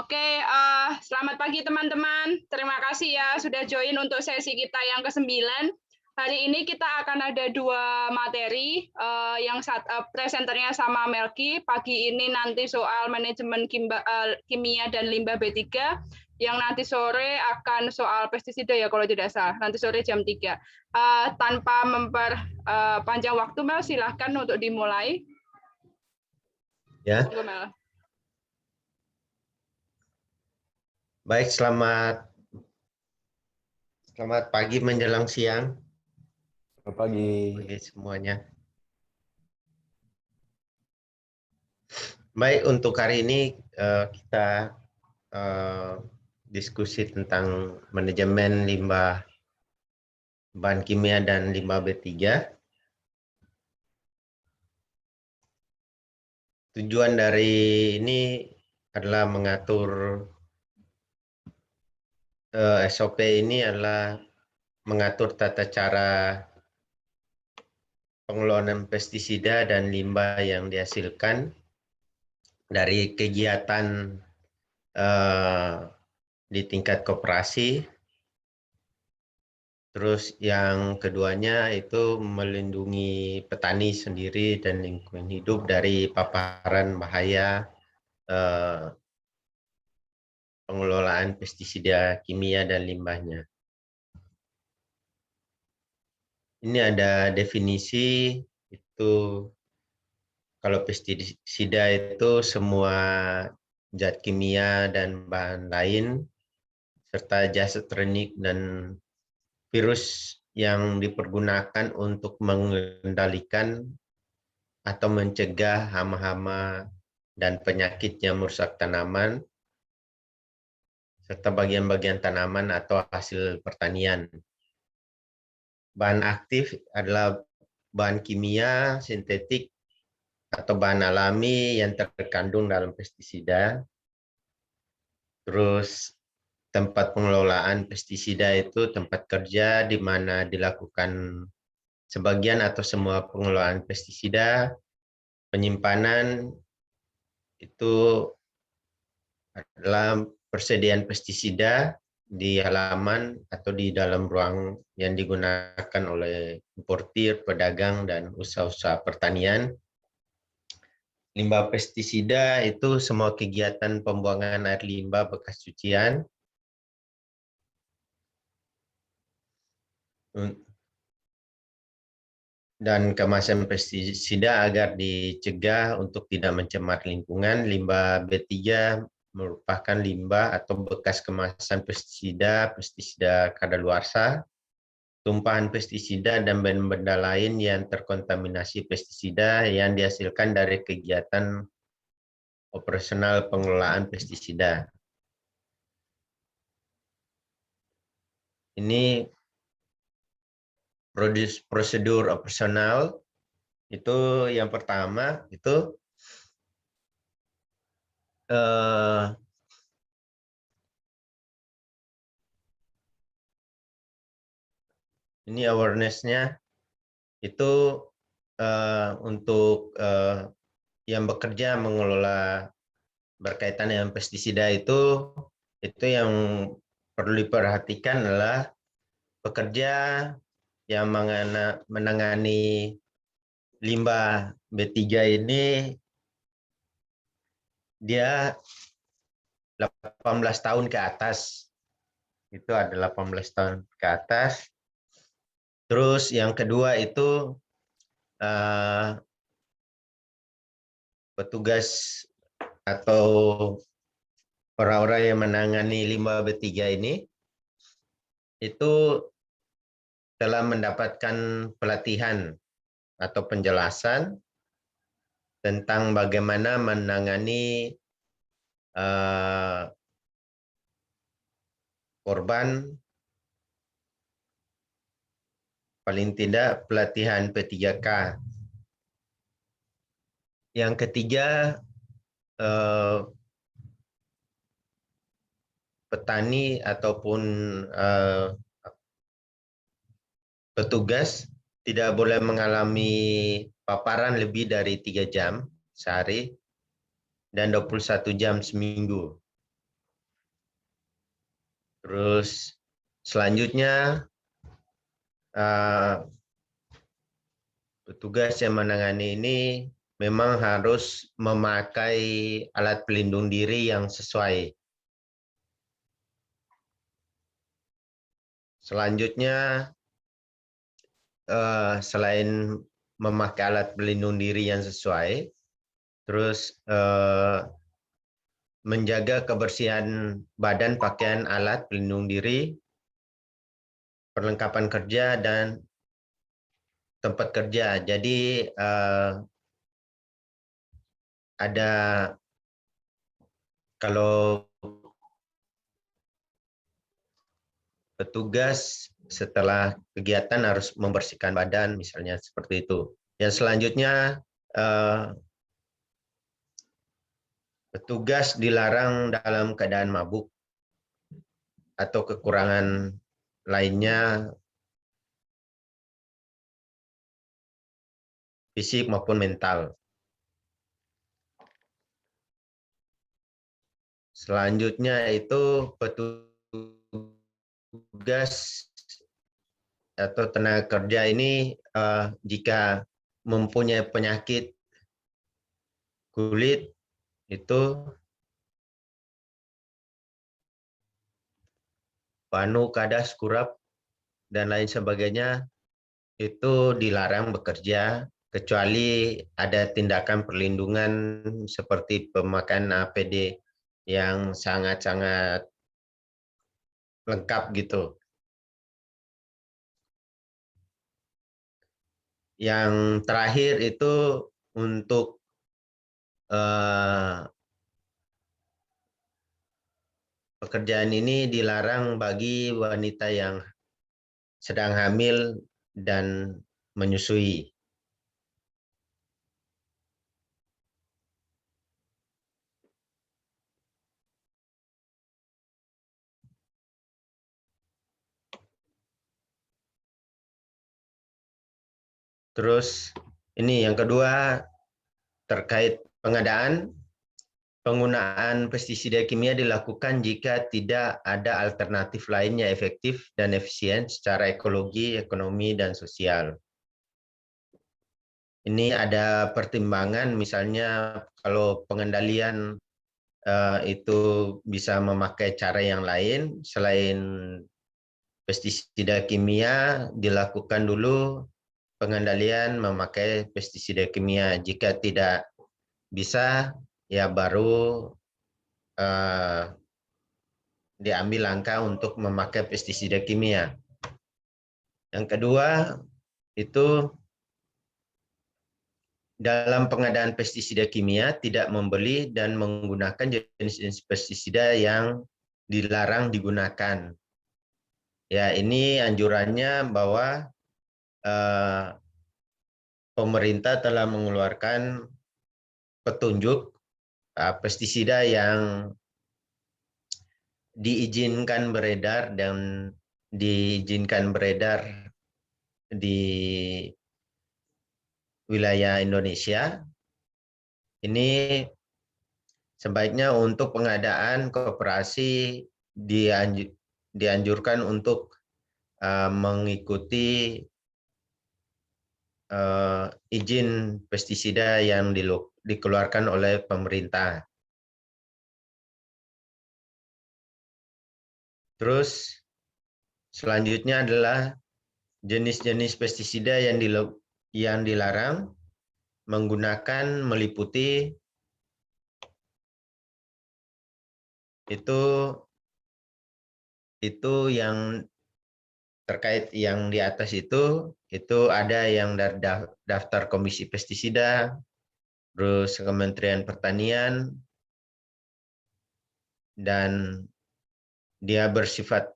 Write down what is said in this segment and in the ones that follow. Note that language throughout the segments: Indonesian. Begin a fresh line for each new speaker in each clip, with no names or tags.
Oke, selamat pagi teman-teman. Terima kasih ya sudah join untuk sesi kita yang ke-9. Hari ini kita akan ada 2 materi, presenternya sama Melki. Pagi ini nanti soal manajemen kimia dan limbah B3, yang nanti sore akan soal pestisida ya kalau tidak salah, nanti sore jam 3. Tanpa memperpanjang waktu, Mel, silahkan untuk dimulai.
Ya.
Monggo, Mel.
Baik, selamat pagi menjelang siang.
Selamat pagi.
Bagi semuanya. Baik, untuk hari ini kita diskusi tentang manajemen limbah bahan kimia dan limbah B3. Tujuan dari ini adalah mengatur SOP ini adalah mengatur tata cara pengelolaan pestisida dan limbah yang dihasilkan dari kegiatan di tingkat koperasi. Terus yang keduanya itu melindungi petani sendiri dan lingkungan hidup dari paparan bahaya pengelolaan pestisida kimia dan limbahnya. Ini ada definisi, itu kalau pestisida itu semua zat kimia dan bahan lain serta zat elektronik dan virus yang dipergunakan untuk mengendalikan atau mencegah hama-hama dan penyakit yang merusak tanaman serta bagian-bagian tanaman atau hasil pertanian. Bahan aktif adalah bahan kimia, sintetik, atau bahan alami yang terkandung dalam pestisida. Terus tempat pengelolaan pestisida itu tempat kerja di mana dilakukan sebagian atau semua pengelolaan pestisida. Penyimpanan itu adalah persediaan pestisida di halaman atau di dalam ruang yang digunakan oleh importir, pedagang, dan usaha-usaha pertanian. Limbah pestisida itu semua kegiatan pembuangan air limbah bekas cucian dan kemasan pestisida agar dicegah untuk tidak mencemar lingkungan. Limbah B3 merupakan limbah atau bekas kemasan pestisida, pestisida kadaluarsa, tumpahan pestisida, dan benda-benda lain yang terkontaminasi pestisida yang dihasilkan dari kegiatan operasional pengelolaan pestisida. Ini prosedur operasional. Itu yang pertama itu ini awareness-nya itu untuk yang bekerja mengelola berkaitan dengan pestisida itu yang perlu diperhatikan adalah pekerja yang menangani limbah B3 ini dia 18 tahun ke atas. Itu ada 18 tahun ke atas. Terus yang kedua itu petugas atau orang-orang yang menangani limbah B3 ini itu telah mendapatkan pelatihan atau penjelasan tentang bagaimana menangani korban, paling tidak pelatihan P3K. Yang ketiga, petani ataupun petugas tidak boleh mengalami paparan lebih dari 3 jam sehari dan 21 jam seminggu. Terus selanjutnya petugas yang menangani ini memang harus memakai alat pelindung diri yang sesuai. Selanjutnya, selain memakai alat pelindung diri yang sesuai, terus menjaga kebersihan badan, pakaian, alat pelindung diri, perlengkapan kerja, dan tempat kerja. Jadi ada, kalau petugas setelah kegiatan harus membersihkan badan, misalnya seperti itu. Yang selanjutnya, petugas dilarang dalam keadaan mabuk atau kekurangan lainnya, fisik maupun mental. Selanjutnya itu petugas atau tenaga kerja ini jika mempunyai penyakit kulit itu panu, kadas, kurap, dan lain sebagainya, itu dilarang bekerja kecuali ada tindakan perlindungan seperti pemakaian APD yang sangat-sangat lengkap gitu. Yang terakhir itu untuk pekerjaan ini dilarang bagi wanita yang sedang hamil dan menyusui. Terus ini yang kedua terkait pengadaan. Penggunaan pestisida kimia dilakukan jika tidak ada alternatif lainnya efektif dan efisien secara ekologi, ekonomi, dan sosial. Ini ada pertimbangan, misalnya kalau pengendalian itu bisa memakai cara yang lain selain pestisida kimia, dilakukan dulu pengendalian memakai pestisida kimia. Jika tidak bisa, ya baru diambil langkah untuk memakai pestisida kimia. Yang kedua, itu dalam pengadaan pestisida kimia tidak membeli dan menggunakan jenis-jenis pestisida yang dilarang digunakan. Ya, ini anjurannya bahwa pemerintah telah mengeluarkan petunjuk pestisida yang diizinkan beredar dan diizinkan beredar di wilayah Indonesia. Ini sebaiknya untuk pengadaan koperasi dianjurkan untuk mengikuti izin pestisida yang dikeluarkan oleh pemerintah. Terus selanjutnya adalah jenis-jenis pestisida yang dilarang menggunakan meliputi itu yang terkait yang di atas itu ada yang dari daftar Komisi Pestisida, terus Kementerian Pertanian, dan dia bersifat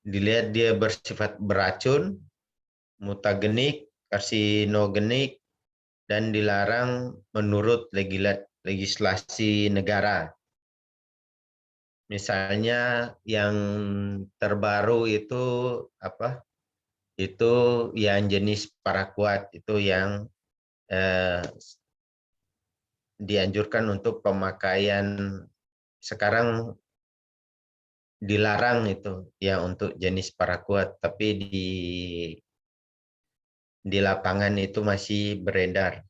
dilihat dia bersifat beracun, mutagenik, karsinogenik, dan dilarang menurut legislasi negara. Misalnya yang terbaru itu itu yang jenis paraquat, itu yang dianjurkan untuk pemakaian sekarang dilarang itu ya untuk jenis paraquat, tapi di lapangan itu masih beredar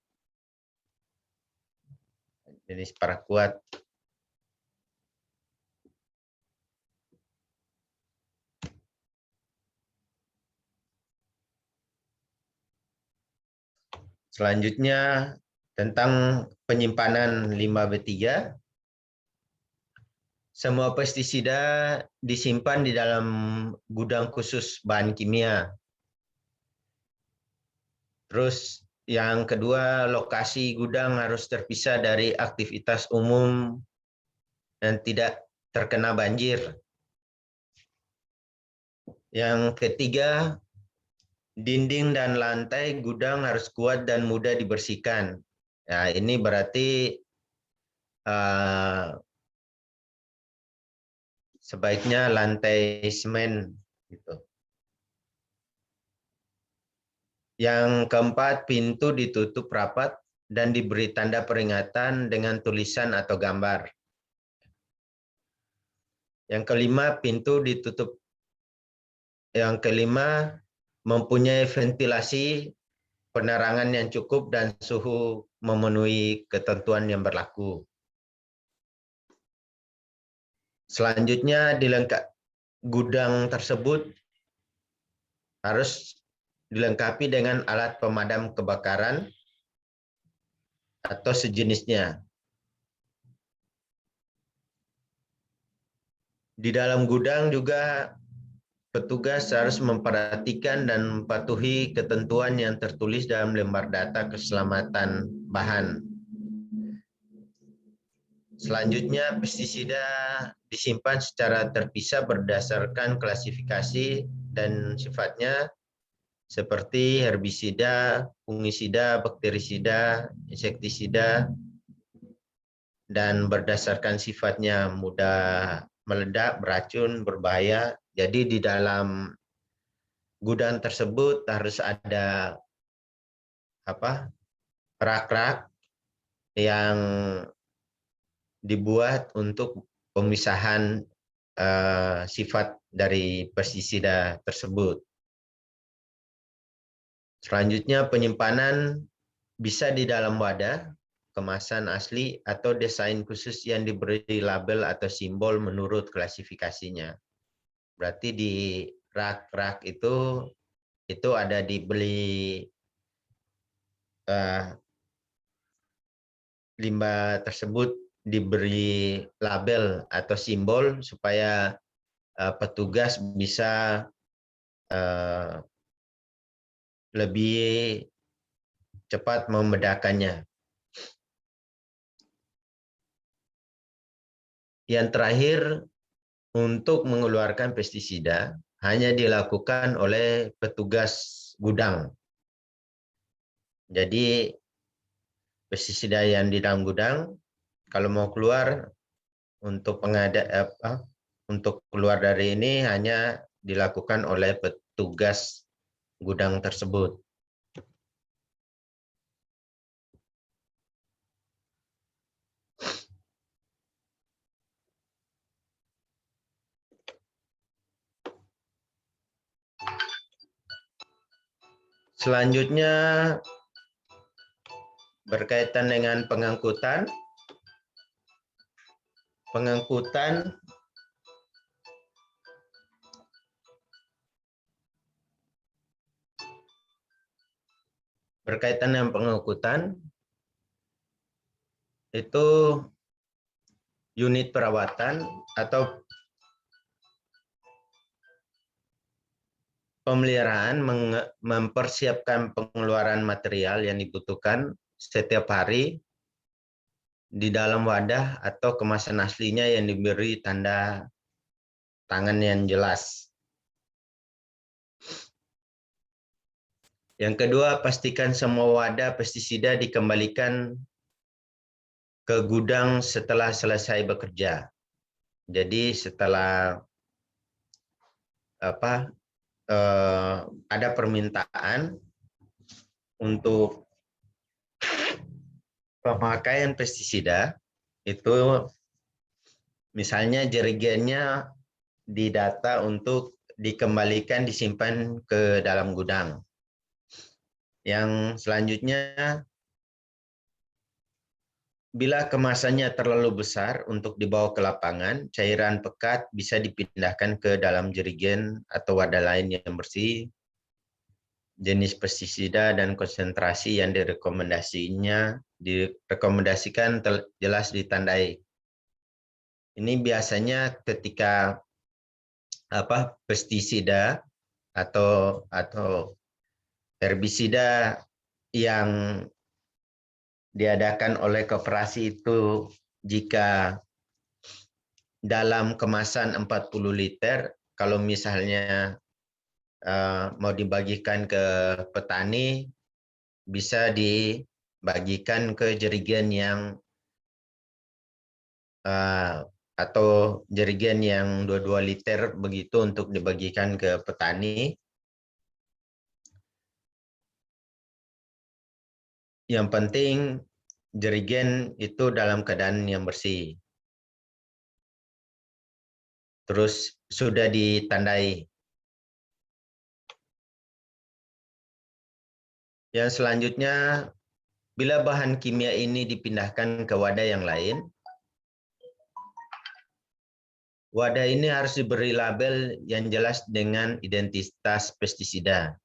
jenis paraquat. Selanjutnya tentang penyimpanan limbah B3. Semua pestisida disimpan di dalam gudang khusus bahan kimia. Terus yang kedua, lokasi gudang harus terpisah dari aktivitas umum dan tidak terkena banjir. Yang ketiga, dinding dan lantai gudang harus kuat dan mudah dibersihkan. Nah, ini berarti sebaiknya lantai semen gitu. Yang keempat, pintu ditutup rapat dan diberi tanda peringatan dengan tulisan atau gambar. Yang kelima, pintu ditutup. Yang kelima, mempunyai ventilasi, penerangan yang cukup, dan suhu memenuhi ketentuan yang berlaku. Selanjutnya, gudang tersebut harus dilengkapi dengan alat pemadam kebakaran atau sejenisnya. Di dalam gudang juga petugas harus memperhatikan dan mematuhi ketentuan yang tertulis dalam lembar data keselamatan bahan. Selanjutnya, pestisida disimpan secara terpisah berdasarkan klasifikasi dan sifatnya, seperti herbisida, fungisida, bakterisida, insektisida, dan berdasarkan sifatnya mudah meledak, beracun, berbahaya. Jadi di dalam gudang tersebut harus ada rak-rak yang dibuat untuk pemisahan sifat dari pestisida tersebut. Selanjutnya, penyimpanan bisa di dalam wadah, kemasan asli, atau desain khusus yang diberi label atau simbol menurut klasifikasinya. Berarti di rak-rak itu ada dibeli limbah tersebut diberi label atau simbol supaya petugas bisa lebih cepat membedakannya. Yang terakhir, untuk mengeluarkan pestisida hanya dilakukan oleh petugas gudang. Jadi pestisida yang di dalam gudang, kalau mau keluar untuk untuk keluar dari ini hanya dilakukan oleh petugas gudang tersebut. Selanjutnya berkaitan dengan pengangkutan. Berkaitan dengan pengangkutan, itu unit perawatan atau pemeliharaan mempersiapkan pengeluaran material yang dibutuhkan setiap hari di dalam wadah atau kemasan aslinya yang diberi tanda tangan yang jelas. Yang kedua, pastikan semua wadah pestisida dikembalikan ke gudang setelah selesai bekerja. Jadi setelah ada permintaan untuk pemakaian pestisida, itu Misalnya jerigennya didata untuk dikembalikan disimpan ke dalam gudang. Yang selanjutnya, bila kemasannya terlalu besar untuk dibawa ke lapangan, cairan pekat bisa dipindahkan ke dalam jerigen atau wadah lain yang bersih. Jenis pestisida dan konsentrasi yang direkomendasikan jelas ditandai. Ini biasanya ketika pestisida atau herbisida yang diadakan oleh koperasi itu jika dalam kemasan 40 liter, kalau misalnya mau dibagikan ke petani, bisa dibagikan ke jerigen yang atau jerigen yang 22 liter begitu untuk dibagikan ke petani. Yang penting jerigen itu dalam keadaan yang bersih. Terus sudah ditandai. Yang selanjutnya, bila bahan kimia ini dipindahkan ke wadah yang lain, wadah ini harus diberi label yang jelas dengan identitas pestisida.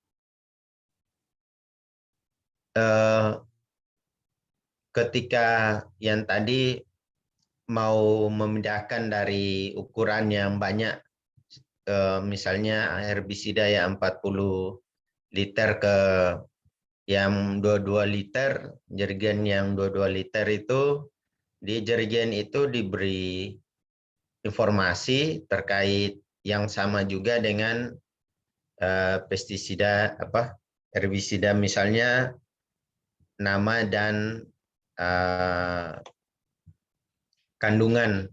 Ketika yang tadi mau memindahkan dari ukuran yang banyak, misalnya herbisida yang 40 liter ke yang 22 liter, jerigen yang 22 liter itu, di jerigen itu diberi informasi terkait yang sama juga dengan pestisida herbisida, misalnya nama dan kandungan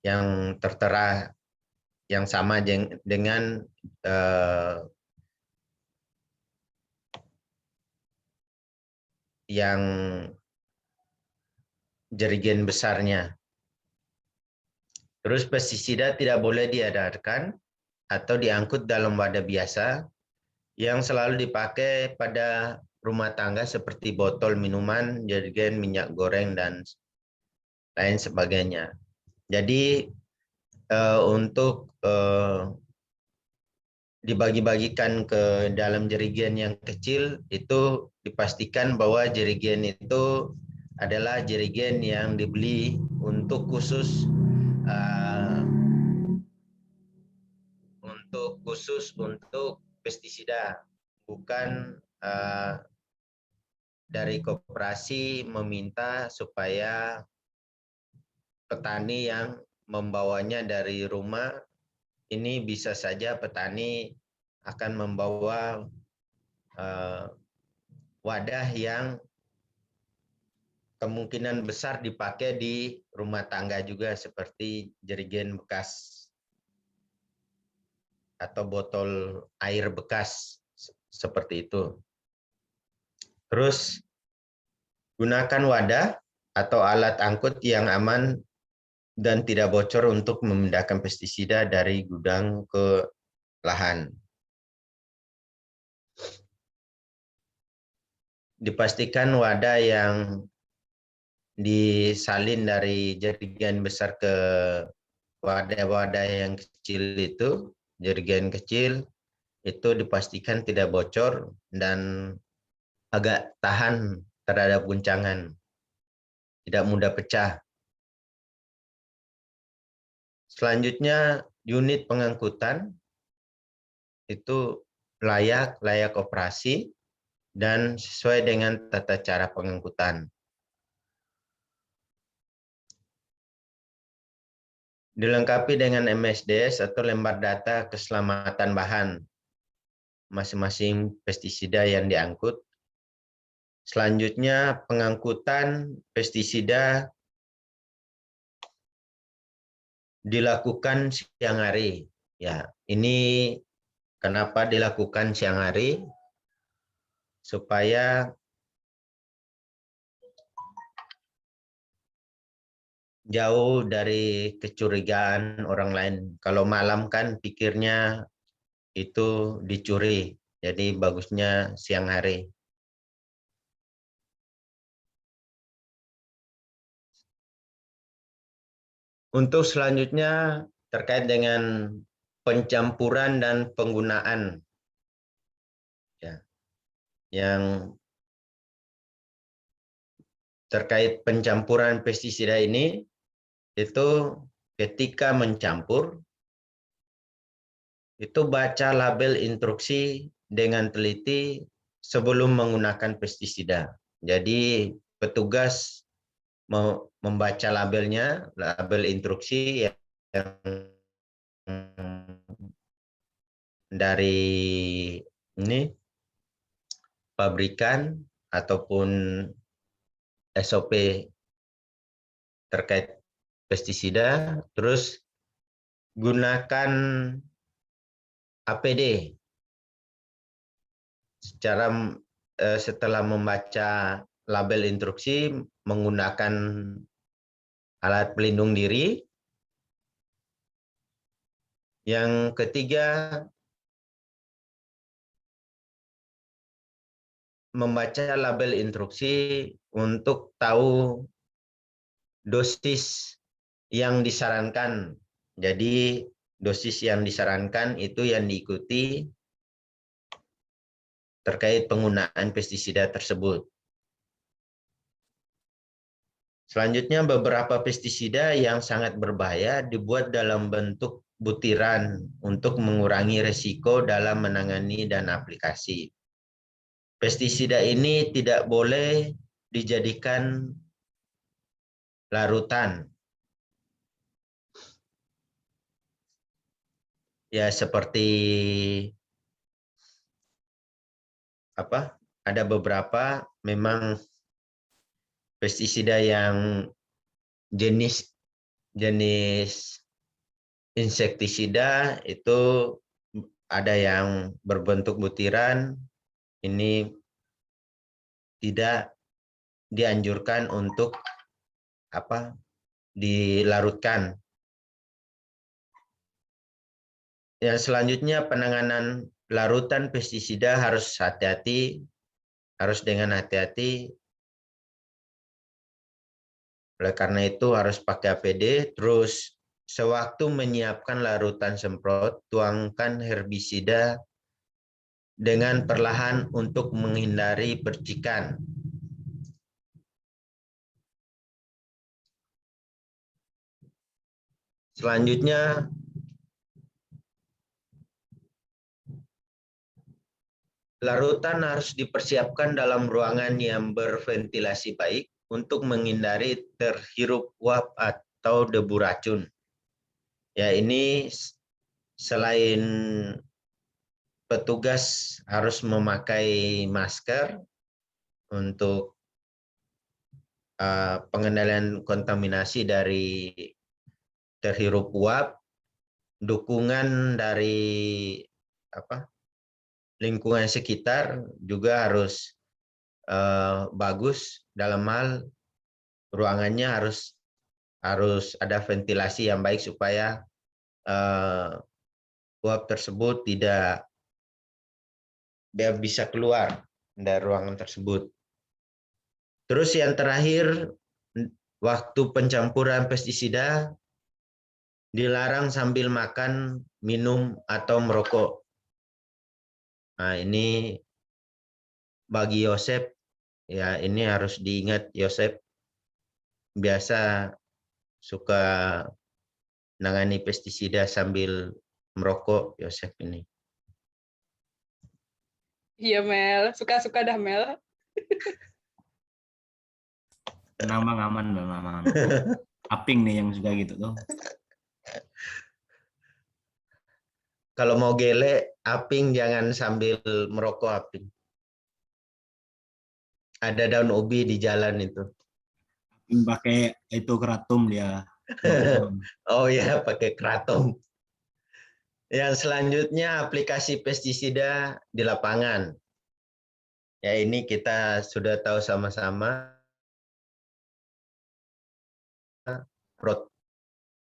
yang tertera yang sama dengan yang jerigen besarnya. Terus pestisida tidak boleh diedarkan atau diangkut dalam wadah biasa yang selalu dipakai pada rumah tangga seperti botol minuman, jerigen, minyak goreng, dan lain sebagainya. Jadi untuk dibagi-bagikan ke dalam jerigen yang kecil, itu dipastikan bahwa jerigen itu adalah jerigen yang dibeli untuk khusus untuk pestisida, bukan dari koperasi meminta supaya petani yang membawanya dari rumah. Ini bisa saja petani akan membawa wadah yang kemungkinan besar dipakai di rumah tangga juga, seperti jerigen bekas atau botol air bekas, seperti itu. Terus gunakan wadah atau alat angkut yang aman dan tidak bocor untuk memindahkan pestisida dari gudang ke lahan. Dipastikan wadah yang disalin dari jerigen besar ke wadah-wadah yang kecil itu, jerigen kecil, itu dipastikan tidak bocor dan agak tahan terhadap guncangan, tidak mudah pecah. Selanjutnya, unit pengangkutan itu layak operasi dan sesuai dengan tata cara pengangkutan. Dilengkapi dengan MSDS atau lembar data keselamatan bahan masing-masing pestisida yang diangkut. Selanjutnya, pengangkutan pestisida dilakukan siang hari. Ya, ini kenapa dilakukan siang hari? Supaya jauh dari kecurigaan orang lain. Kalau malam kan pikirnya itu dicuri, jadi bagusnya siang hari. Untuk selanjutnya terkait dengan pencampuran dan penggunaan, ya, yang terkait pencampuran pestisida ini itu ketika mencampur itu baca label instruksi dengan teliti sebelum menggunakan pestisida. Jadi petugas membaca labelnya, label instruksi yang dari ini pabrikan ataupun SOP terkait pestisida, terus gunakan APD setelah membaca label instruksi menggunakan alat pelindung diri. Yang ketiga, membaca label instruksi untuk tahu dosis yang disarankan. Jadi dosis yang disarankan itu yang diikuti terkait penggunaan pestisida tersebut. Selanjutnya, beberapa pestisida yang sangat berbahaya dibuat dalam bentuk butiran untuk mengurangi risiko dalam menangani dan aplikasi. Pestisida ini tidak boleh dijadikan larutan. Ya, seperti apa? Ada beberapa memang pestisida yang jenis insektisida itu ada yang berbentuk butiran, ini tidak dianjurkan untuk dilarutkan. Yang selanjutnya, penanganan larutan pestisida harus hati-hati, harus dengan hati-hati. Oleh karena itu harus pakai APD. Terus sewaktu menyiapkan larutan semprot, tuangkan herbisida dengan perlahan untuk menghindari percikan. Selanjutnya, larutan harus dipersiapkan dalam ruangan yang berventilasi baik untuk menghindari terhirup uap atau debu racun. Ya, ini selain petugas harus memakai masker untuk pengendalian kontaminasi dari terhirup uap, dukungan dari lingkungan sekitar juga harus bagus, dalam hal ruangannya harus ada ventilasi yang baik supaya uap tersebut tidak bisa keluar dari ruangan tersebut. Terus yang terakhir, waktu pencampuran pestisida dilarang sambil makan, minum, atau merokok. Nah, ini bagi Yosep, ya ini harus diingat. Yosep biasa suka nangani pestisida sambil merokok, Yosep ini.
Iya, Mel. Suka-suka dah, Mel.
Tenang Bang, aman Bang, aman. Aping nih yang suka gitu tuh.
Kalau mau gele, Aping jangan sambil merokok, Aping. Ada daun ubi di jalan itu.
Aping pakai itu keratum dia.
Oh ya, pakai keratum. Yang selanjutnya, aplikasi pestisida di lapangan. Ya, ini kita sudah tahu sama-sama nyemprot.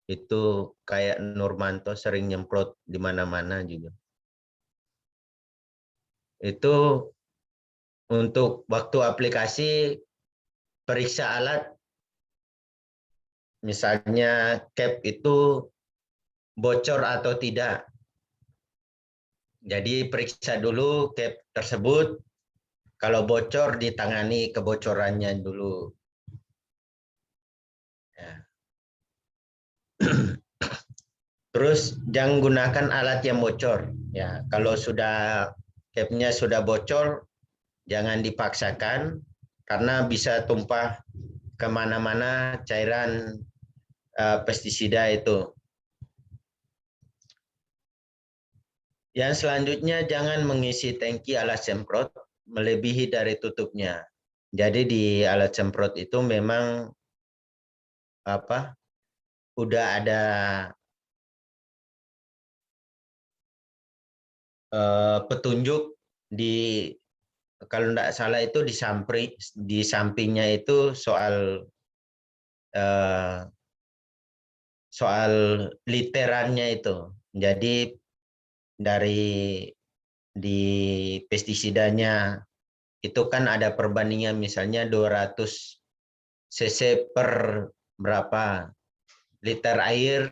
Itu kayak Nurmanto sering nyemprot di mana-mana juga. Itu untuk waktu aplikasi periksa alat, misalnya cap itu bocor atau tidak. Jadi periksa dulu cap tersebut, kalau bocor ditangani kebocorannya dulu. Ya. Terus jangan gunakan alat yang bocor. Ya, kalau sudah capnya sudah bocor, jangan dipaksakan karena bisa tumpah kemana-mana cairan pestisida itu. Yang selanjutnya jangan mengisi tangki alat semprot melebihi dari tutupnya. Jadi di alat semprot itu memang udah ada petunjuk di, kalau tidak salah itu di sampingnya itu soal literannya itu. Jadi dari di pestisidanya itu kan ada perbandingan, misalnya 200 cc per berapa liter air,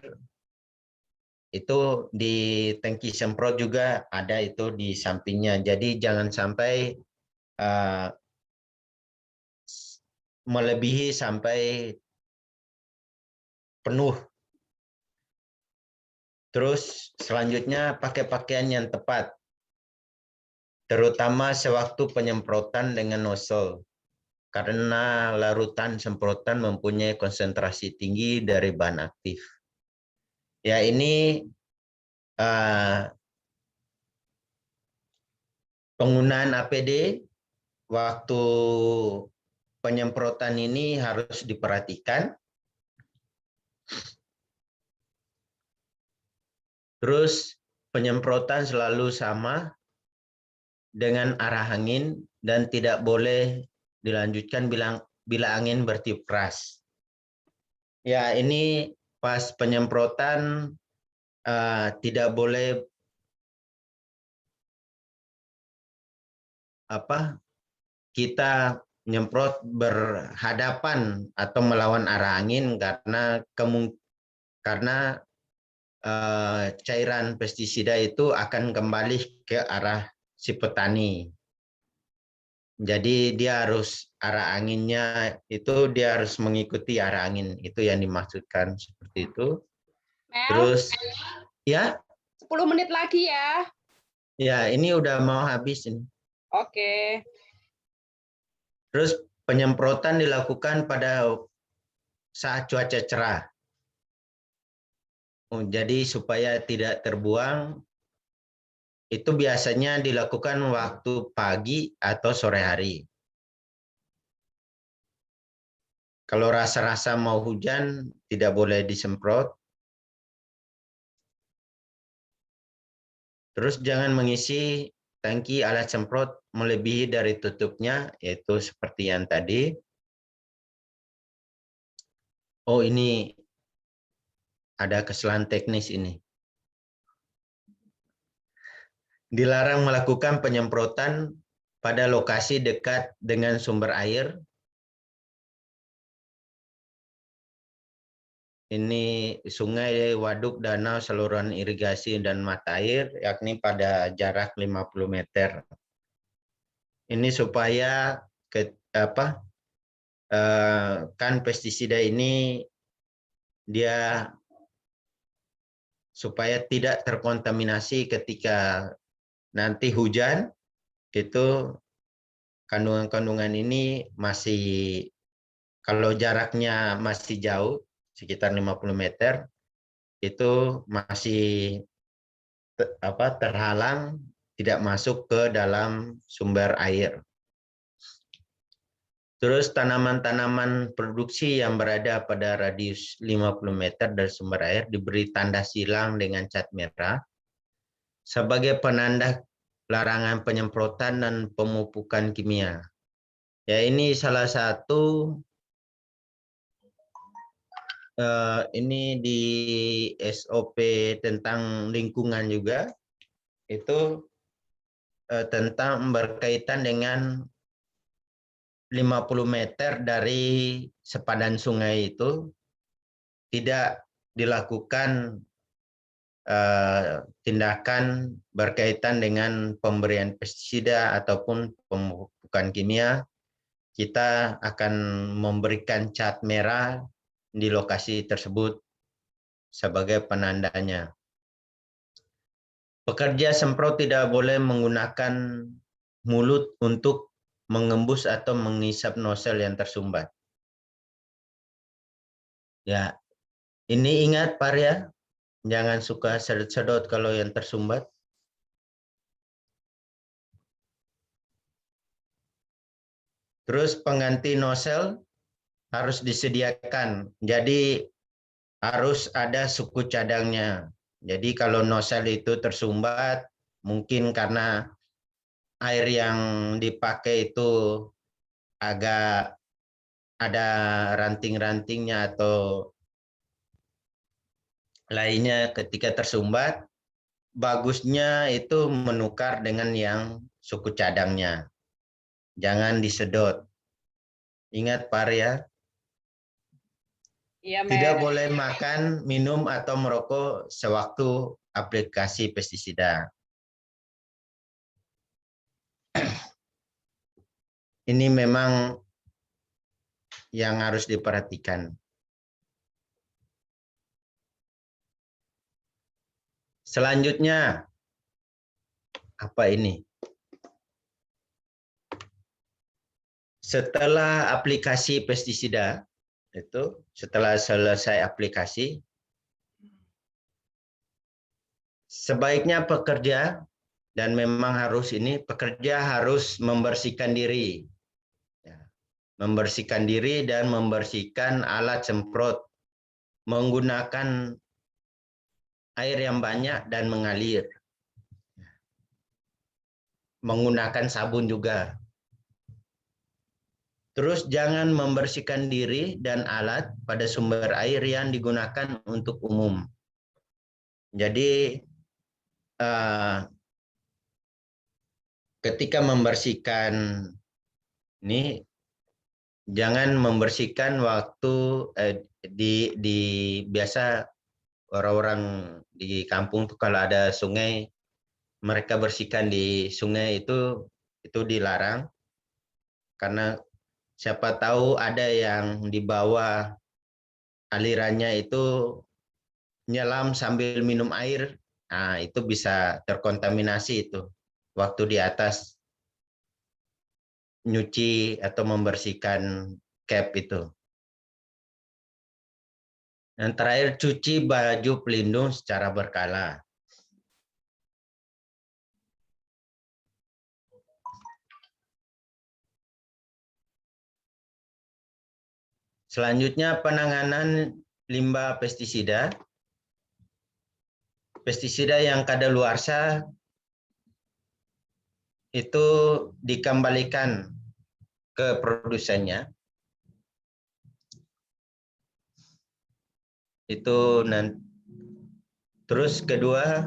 itu di tangki semprot juga ada itu di sampingnya. Jadi jangan sampai melebihi sampai penuh. Terus selanjutnya pakai pakaian yang tepat, terutama sewaktu penyemprotan dengan nozzle, karena larutan semprotan mempunyai konsentrasi tinggi dari bahan aktif. Ya, ini penggunaan APD waktu penyemprotan ini harus diperhatikan. Terus penyemprotan selalu sama dengan arah angin dan tidak boleh dilanjutkan bila angin bertiup keras. Ya, ini pas penyemprotan tidak boleh kita menyemprot berhadapan atau melawan arah angin karena cairan pestisida itu akan kembali ke arah si petani. Jadi dia harus arah anginnya itu dia harus mengikuti arah angin, itu yang dimaksudkan seperti itu.
Mel,
terus ya
10 menit lagi ya.
Ya, ini udah mau habis ini.
Oke.
Terus penyemprotan dilakukan pada saat cuaca cerah. Jadi supaya tidak terbuang, itu biasanya dilakukan waktu pagi atau sore hari. Kalau rasa-rasa mau hujan, tidak boleh disemprot. Terus jangan mengisi tangki alat semprot melebihi dari tutupnya, yaitu seperti yang tadi. Oh, ini ada kesalahan teknis ini. Dilarang melakukan penyemprotan pada lokasi dekat dengan sumber air. Ini sungai, waduk, danau, saluran irigasi, dan mata air, yakni pada jarak 50 meter. Ini supaya kan pestisida ini dia supaya tidak terkontaminasi ketika nanti hujan, itu kandungan-kandungan ini masih, kalau jaraknya masih jauh, sekitar 50 meter, itu masih terhalang, tidak masuk ke dalam sumber air. Terus tanaman-tanaman produksi yang berada pada radius 50 meter dari sumber air diberi tanda silang dengan cat merah sebagai penanda larangan penyemprotan dan pemupukan kimia. Ya, ini salah satu ini di SOP tentang lingkungan juga itu tentang berkaitan dengan 50 meter dari sepadan sungai itu tidak dilakukan tindakan berkaitan dengan pemberian pestisida ataupun pemupukan kimia. Kita akan memberikan cat merah di lokasi tersebut sebagai penandanya. Pekerja semprot tidak boleh menggunakan mulut untuk mengembus atau mengisap nozzle yang tersumbat. Ya, ini ingat Pak ya, jangan suka sedot-sedot kalau yang tersumbat. Terus pengganti nozzle harus disediakan. Jadi harus ada suku cadangnya. Jadi kalau nozzle itu tersumbat, mungkin karena air yang dipakai itu agak ada ranting-rantingnya atau lainnya ketika tersumbat, bagusnya itu menukar dengan yang suku cadangnya. Jangan disedot. Ingat Pak ya,
Iya,
tidak boleh makan, minum, atau merokok sewaktu aplikasi pestisida. Ini memang yang harus diperhatikan. Selanjutnya, apa ini? Setelah aplikasi pestisida, itu setelah selesai aplikasi, sebaiknya pekerja, dan memang harus ini, pekerja harus membersihkan diri. Membersihkan diri dan membersihkan alat semprot menggunakan air yang banyak dan mengalir. Menggunakan sabun juga. Terus jangan membersihkan diri dan alat pada sumber air yang digunakan untuk umum. Jadi ketika membersihkan ini jangan membersihkan waktu di biasa orang-orang di kampung tuh kalau ada sungai mereka bersihkan di sungai itu dilarang karena siapa tahu ada yang di bawah alirannya itu nyelam sambil minum air, nah itu bisa terkontaminasi itu waktu di atas nyuci atau membersihkan cap itu. Yang terakhir, cuci baju pelindung secara berkala. Selanjutnya penanganan limbah pestisida. Pestisida yang kadaluarsa itu dikembalikan ke produsennya. Itu terus kedua,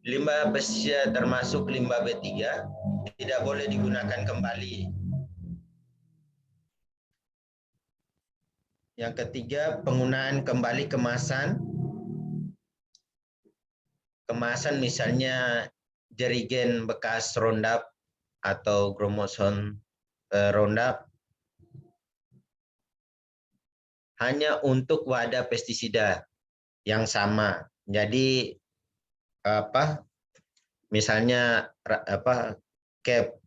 limbah pestisida termasuk limbah B3 tidak boleh digunakan kembali. Yang ketiga, penggunaan kembali kemasan. Kemasan misalnya jerigen bekas Roundup atau Gromozone Roundup hanya untuk wadah pestisida yang sama. Jadi misalnya cap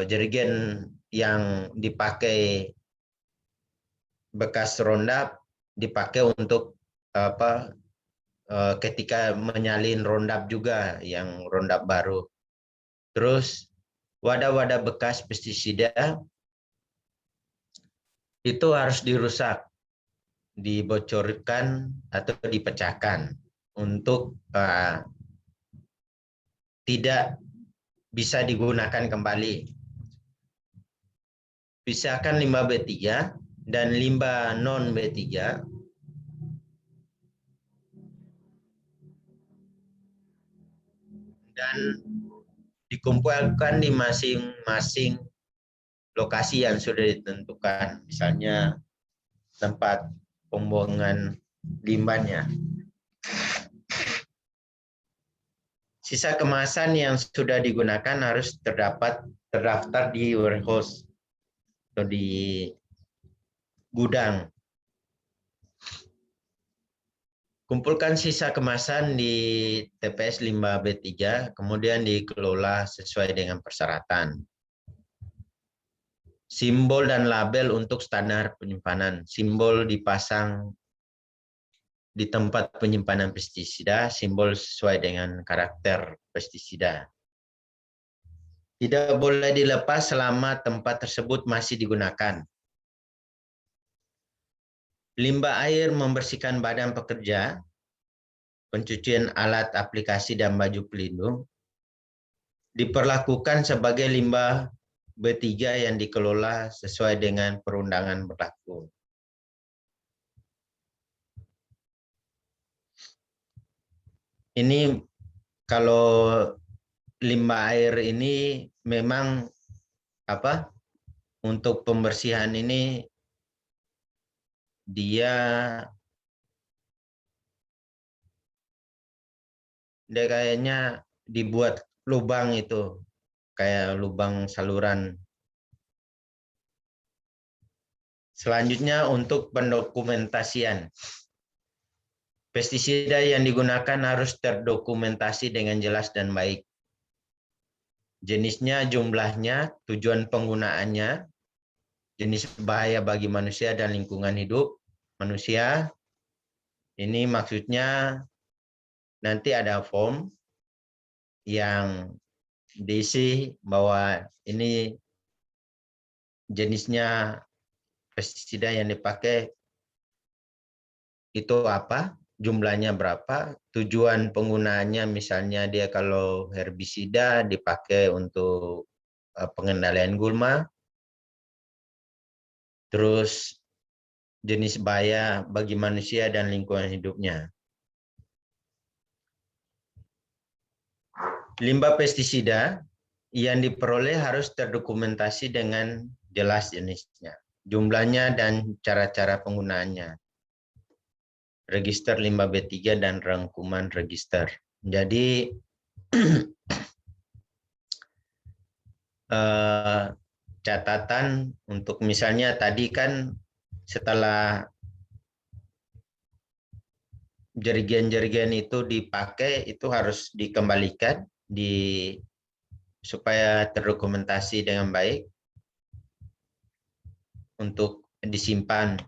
jerigen yang dipakai bekas Roundup dipakai untuk ketika menyalin Roundup juga yang Roundup baru. Terus wadah-wadah bekas pestisida itu harus dirusak, dibocorkan atau dipecahkan untuk tidak bisa digunakan kembali. Pisahkan limbah B3 dan limbah non B3 dan dikumpulkan di masing-masing lokasi yang sudah ditentukan, misalnya tempat pembuangan limbahnya. Sisa kemasan yang sudah digunakan harus terdaftar di warehouse atau di gudang. Kumpulkan sisa kemasan di TPS limbah B3, kemudian dikelola sesuai dengan persyaratan. Simbol dan label untuk standar penyimpanan. Simbol dipasang di tempat penyimpanan pestisida, simbol sesuai dengan karakter pestisida. Tidak boleh dilepas selama tempat tersebut masih digunakan. Limbah air membersihkan badan pekerja, pencucian alat aplikasi dan baju pelindung, diperlakukan sebagai limbah B3 yang dikelola sesuai dengan perundangan berlaku. Ini kalau limbah air ini memang untuk pembersihan ini dia kayaknya dibuat lubang itu, kayak lubang saluran. Selanjutnya untuk pendokumentasian. Pestisida yang digunakan harus terdokumentasi dengan jelas dan baik. Jenisnya, jumlahnya, tujuan penggunaannya, jenis bahaya bagi manusia dan lingkungan hidup manusia. Ini maksudnya nanti ada form yang diisi bahwa ini jenisnya pestisida yang dipakai itu apa, jumlahnya berapa, tujuan penggunaannya, misalnya dia kalau herbisida dipakai untuk pengendalian gulma, terus jenis bahaya bagi manusia dan lingkungan hidupnya. Limbah pestisida yang diperoleh harus terdokumentasi dengan jelas jenisnya, jumlahnya dan cara-cara penggunaannya. Register limbah B3 dan rangkuman register. Jadi catatan untuk misalnya tadi kan setelah jerigen-jerigen itu dipakai, itu harus dikembalikan supaya terdokumentasi dengan baik untuk disimpan.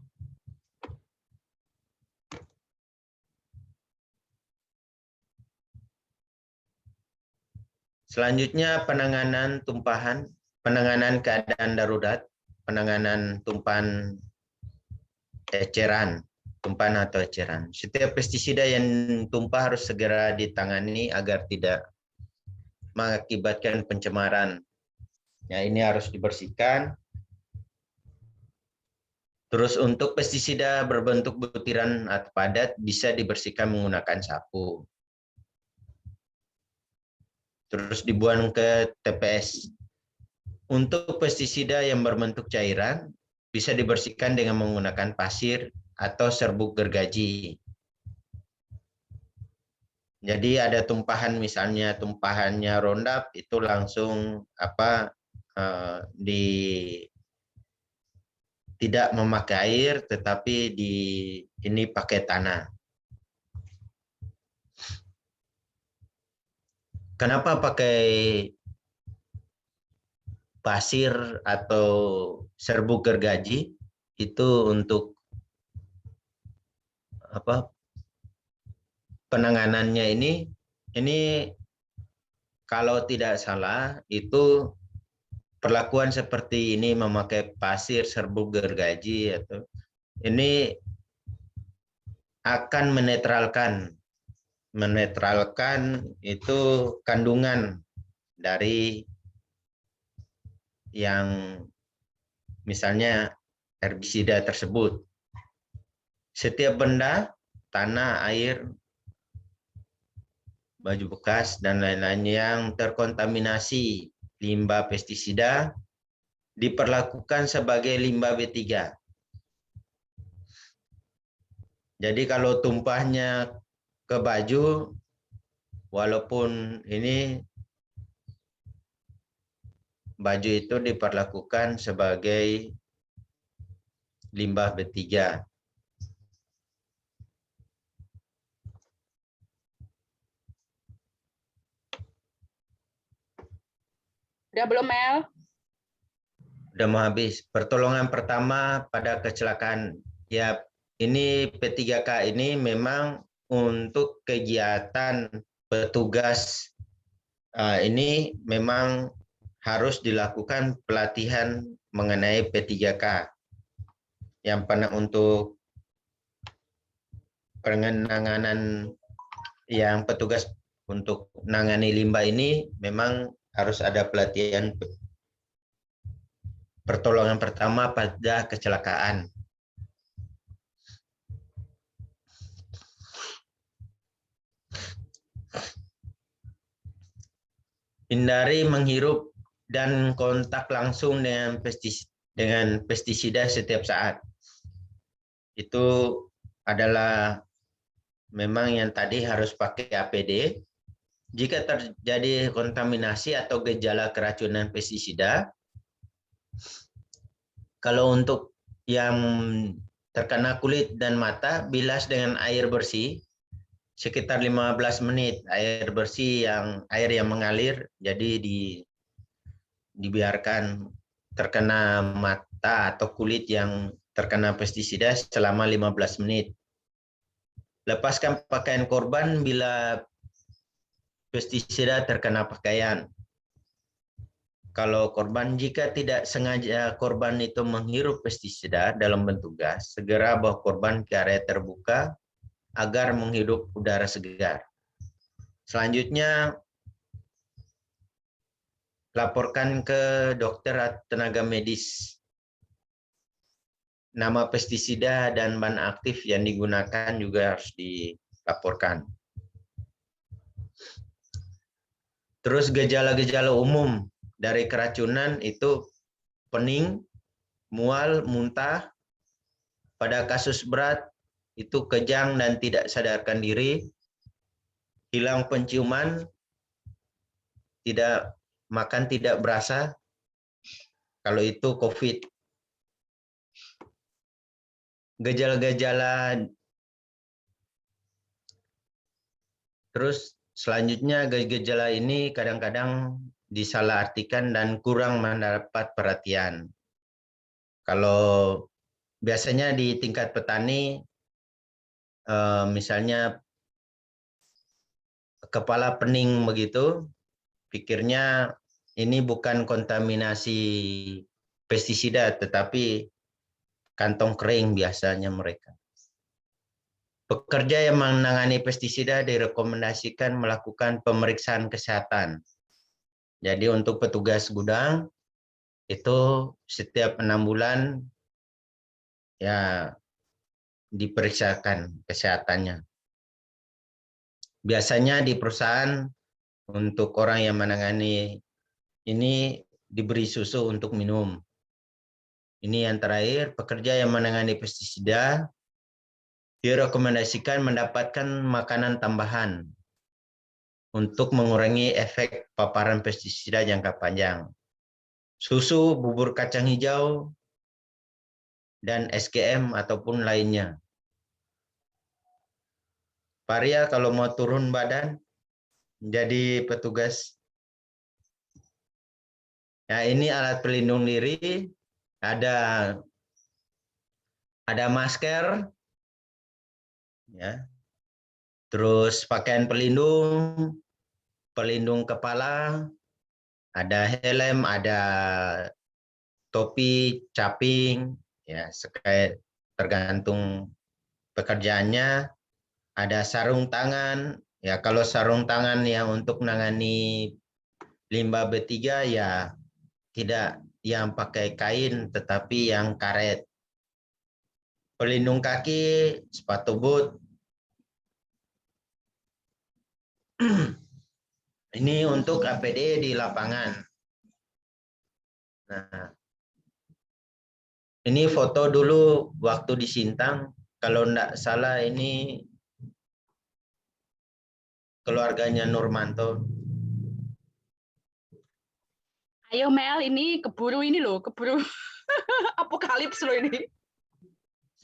Selanjutnya penanganan tumpahan, penanganan keadaan darurat, penanganan tumpahan eceran, tumpahan atau eceran. Setiap pestisida yang tumpah harus segera ditangani agar tidak mengakibatkan pencemaran. Ya, ini harus dibersihkan. Terus untuk pestisida berbentuk butiran atau padat bisa dibersihkan menggunakan sapu. Terus dibuang ke TPS. Untuk pestisida yang berbentuk cairan bisa dibersihkan dengan menggunakan pasir atau serbuk gergaji. Jadi ada tumpahan, misalnya tumpahannya Roundup, itu langsung tidak memakai air, tetapi ini pakai tanah. Kenapa pakai pasir atau serbuk gergaji? Itu untuk penanganannya ini kalau tidak salah itu perlakuan seperti ini, memakai pasir, serbuk gergaji, atau ini akan menetralkan itu kandungan dari yang misalnya herbisida tersebut. Setiap benda, tanah, air, baju bekas, dan lain-lain yang terkontaminasi limbah pestisida diperlakukan sebagai limbah B3. Jadi kalau tumpahnya ke baju, walaupun ini baju itu diperlakukan sebagai limbah B3.
Udah belum, Mel?
Udah mau habis. Pertolongan pertama pada kecelakaan. Ya, ini P3K ini memang untuk kegiatan petugas. Ini memang harus dilakukan pelatihan mengenai P3K. Yang pernah untuk penanganan yang petugas untuk menangani limbah ini memang harus ada pelatihan pertolongan pertama pada kecelakaan. Hindari menghirup dan kontak langsung dengan pestisida setiap saat. Itu adalah memang yang tadi harus pakai APD. Jika terjadi kontaminasi atau gejala keracunan pestisida, kalau untuk yang terkena kulit dan mata, bilas dengan air bersih sekitar 15 menit. Air bersih air yang mengalir, jadi dibiarkan terkena mata atau kulit yang terkena pestisida selama 15 menit. Lepaskan pakaian korban bila pestisida terkena pakaian. Kalau korban, jika tidak sengaja korban itu menghirup pestisida dalam bentuk gas, segera bawa korban ke area terbuka agar menghirup udara segar. Selanjutnya, laporkan ke dokter atau tenaga medis nama pestisida dan bahan aktif yang digunakan juga harus dilaporkan. Terus gejala-gejala umum dari keracunan itu pening, mual, muntah. Pada kasus berat itu kejang dan tidak sadarkan diri, hilang penciuman, tidak makan tidak berasa. Kalau itu COVID. Gejala-gejala terus selanjutnya gejala ini kadang-kadang disalahartikan dan kurang mendapat perhatian. Kalau biasanya di tingkat petani, misalnya kepala pening begitu, pikirnya ini bukan kontaminasi pestisida, tetapi kantong kering biasanya mereka. Pekerja yang menangani pestisida direkomendasikan melakukan pemeriksaan kesehatan. Jadi untuk petugas gudang itu setiap 6 bulan ya diperiksakan kesehatannya. Biasanya di perusahaan untuk orang yang menangani ini diberi susu untuk minum. Ini yang terakhir, pekerja yang menangani pestisida direkomendasikan mendapatkan makanan tambahan untuk mengurangi efek paparan pestisida jangka panjang. Susu, bubur kacang hijau, dan SGM ataupun lainnya. Paria kalau mau turun badan jadi petugas. Nah, ini alat pelindung diri, ada masker, ya. Terus pakaian pelindung kepala, ada helm, ada topi, caping, ya, tergantung pekerjaannya. Ada sarung tangan, ya kalau sarung tangan yang untuk menangani limbah B3 ya tidak yang pakai kain tetapi yang karet. pelindung kaki, sepatu boot. Ini untuk APD di lapangan. Nah, ini foto dulu waktu di Sintang. Kalau enggak salah ini keluarganya Nurmanto.
Ayo Mel, ini keburu ini loh, keburu apokalips loh ini.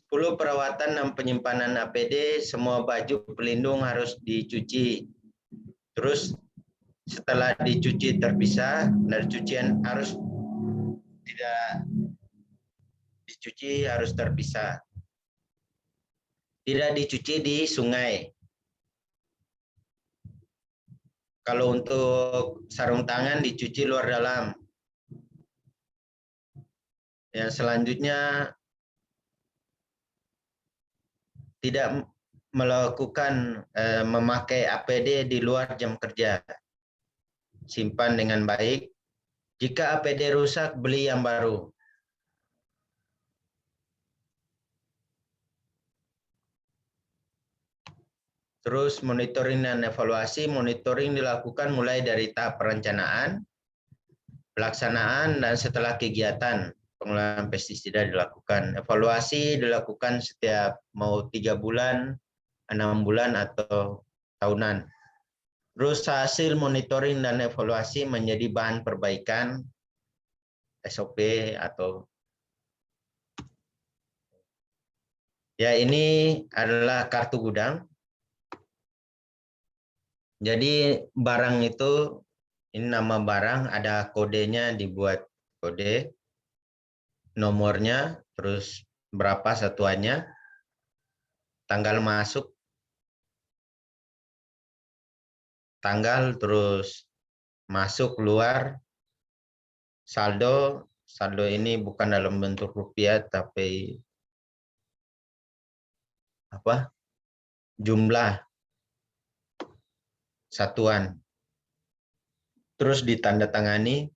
10 perawatan dan penyimpanan APD, semua baju pelindung harus dicuci. Terus setelah dicuci terpisah, dari cucian harus tidak dicuci, harus terpisah. Tidak dicuci di sungai. Kalau untuk sarung tangan dicuci luar dalam. Yang selanjutnya tidak melakukan memakai APD di luar jam kerja. Simpan dengan baik. Jika APD rusak, beli yang baru. Terus monitoring dan evaluasi. Monitoring dilakukan mulai dari tahap perencanaan, pelaksanaan, dan setelah kegiatan pengelolaan pestisida dilakukan. Evaluasi dilakukan setiap mau 3 bulan, 6 bulan, atau tahunan. Terus hasil monitoring dan evaluasi menjadi bahan perbaikan SOP atau ya, ini adalah kartu gudang. Jadi barang itu, ini nama barang, ada kodenya, dibuat kode, nomornya, terus berapa satuannya, tanggal masuk, tanggal, terus masuk, keluar, saldo. Saldo ini bukan dalam bentuk rupiah, tapi apa? Jumlah satuan. Terus ditandatangani.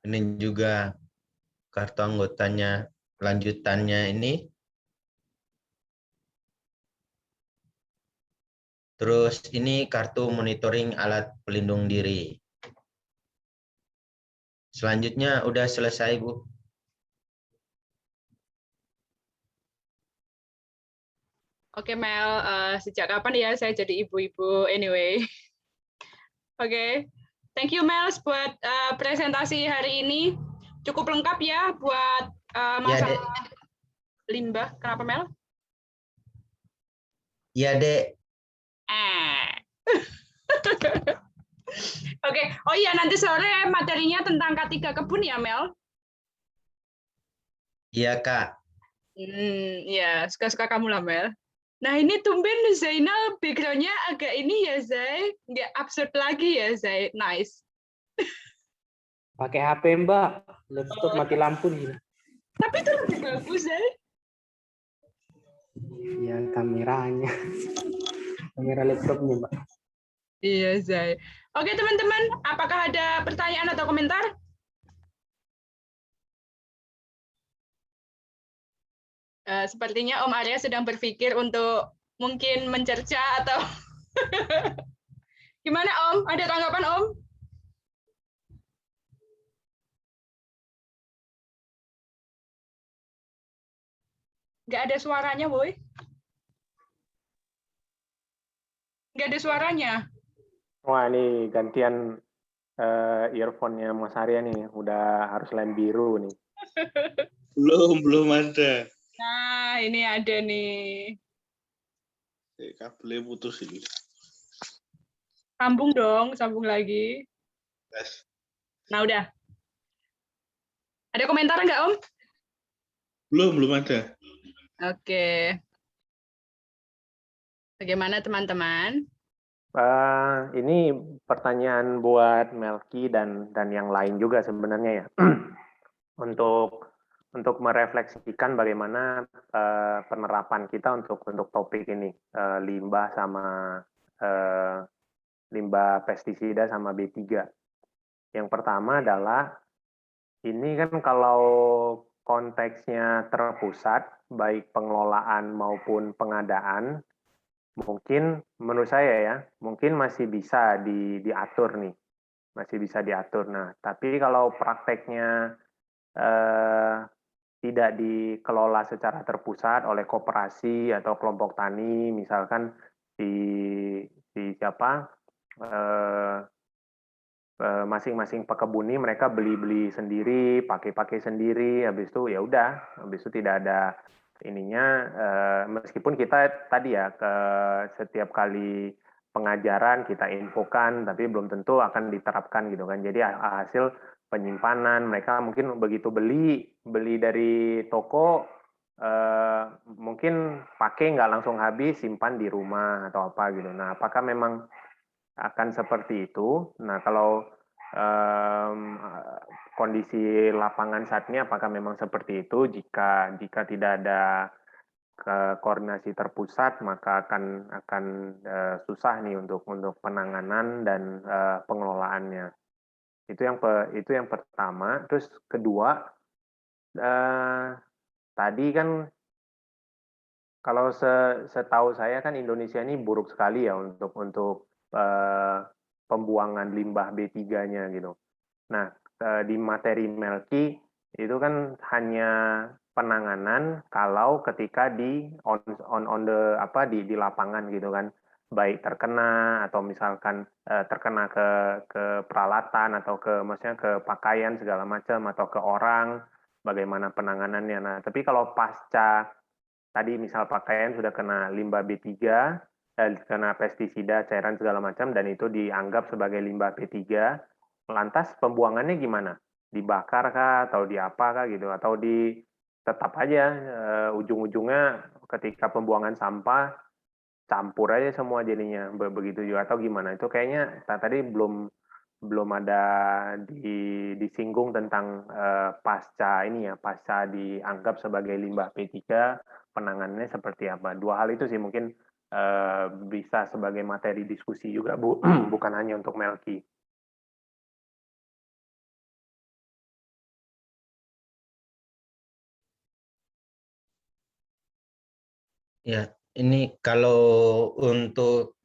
Ini juga kartu anggotanya, lanjutannya ini. Terus ini kartu monitoring alat pelindung diri. Selanjutnya udah selesai, Bu.
Oke Mel, sejak kapan ya saya jadi ibu-ibu anyway. Oke, thank you Mel buat presentasi hari ini. Cukup lengkap ya buat
Ya,
masalah
Dek.
limbah. Kenapa Mel?
Ya, Dek.
Oke, oh iya nanti sore materinya tentang K3 kebun ya Mel?
Iya, Kak.
Ya suka-suka kamu lah Mel. Nah ini tumben Zainal background-nya agak ini ya Zai, nggak absurd lagi ya Zai, nice.
Pakai HP Mbak, laptop mati lampu nih.
Tapi itu lebih bagus Zai.
Yang kameranya, kamera laptopnya Mbak.
Iya Zai. Oke teman-teman, apakah ada pertanyaan atau komentar? Sepertinya Om Arya sedang berpikir untuk mungkin mencerca atau gimana Om? Ada tanggapan Om? Nggak ada suaranya, Boy. Nggak ada suaranya.
Wah, ini gantian earphone-nya Mas Arya nih, udah harus lem biru nih.
Belum ada.
Nah, ini ada nih.
Kabelnya putus ini.
Sambung dong, sambung lagi.
Tes.
Nah, udah. Ada komentar nggak, Om?
Belum ada.
Oke. Bagaimana teman-teman?
Ini pertanyaan buat Melki dan yang lain juga sebenarnya ya. Untuk merefleksikan bagaimana penerapan kita untuk topik ini, limbah sama limbah pestisida sama B3. Yang pertama adalah ini kan kalau konteksnya terpusat, baik pengelolaan maupun pengadaan, mungkin menurut saya ya, mungkin masih bisa diatur nih, masih bisa diatur. Nah, tapi kalau prakteknya tidak dikelola secara terpusat oleh koperasi atau kelompok tani, misalkan di siapa masing-masing pekebuni mereka beli sendiri, pakai sendiri, habis itu ya udah, habis itu tidak ada ininya, meskipun kita tadi ya ke setiap kali pengajaran kita infokan, tapi belum tentu akan diterapkan gitu kan. Jadi hasil penyimpanan mereka mungkin begitu beli dari toko, mungkin pakai nggak langsung habis, simpan di rumah atau apa gitu. Nah, apakah memang akan seperti itu? Nah, kalau kondisi lapangan saat ini apakah memang seperti itu? Jika tidak ada koordinasi terpusat, maka akan susah nih untuk penanganan dan pengelolaannya. Itu yang pertama. Terus kedua, tadi kan kalau setahu saya kan Indonesia ini buruk sekali ya untuk pembuangan limbah B3-nya gitu. Nah, di materi Melki itu kan hanya penanganan kalau ketika di lapangan gitu kan, baik terkena atau misalkan terkena ke peralatan atau maksudnya ke pakaian segala macam atau ke orang, bagaimana penanganannya. Nah, tapi kalau pasca tadi misal pakaian sudah kena limbah B3, kena pestisida, cairan segala macam, dan itu dianggap sebagai limbah B3, lantas pembuangannya gimana? Dibakar kah, atau di apa kah gitu, atau tetap aja ujung-ujungnya ketika pembuangan sampah, campur aja semua jadinya, begitu juga, atau gimana? Itu kayaknya tadi belum ada disinggung tentang pasca dianggap sebagai limbah P3, penanganannya seperti apa. Dua hal itu sih mungkin bisa sebagai materi diskusi juga, Bu, bukan hanya untuk Melki.
Ya, ini kalau untuk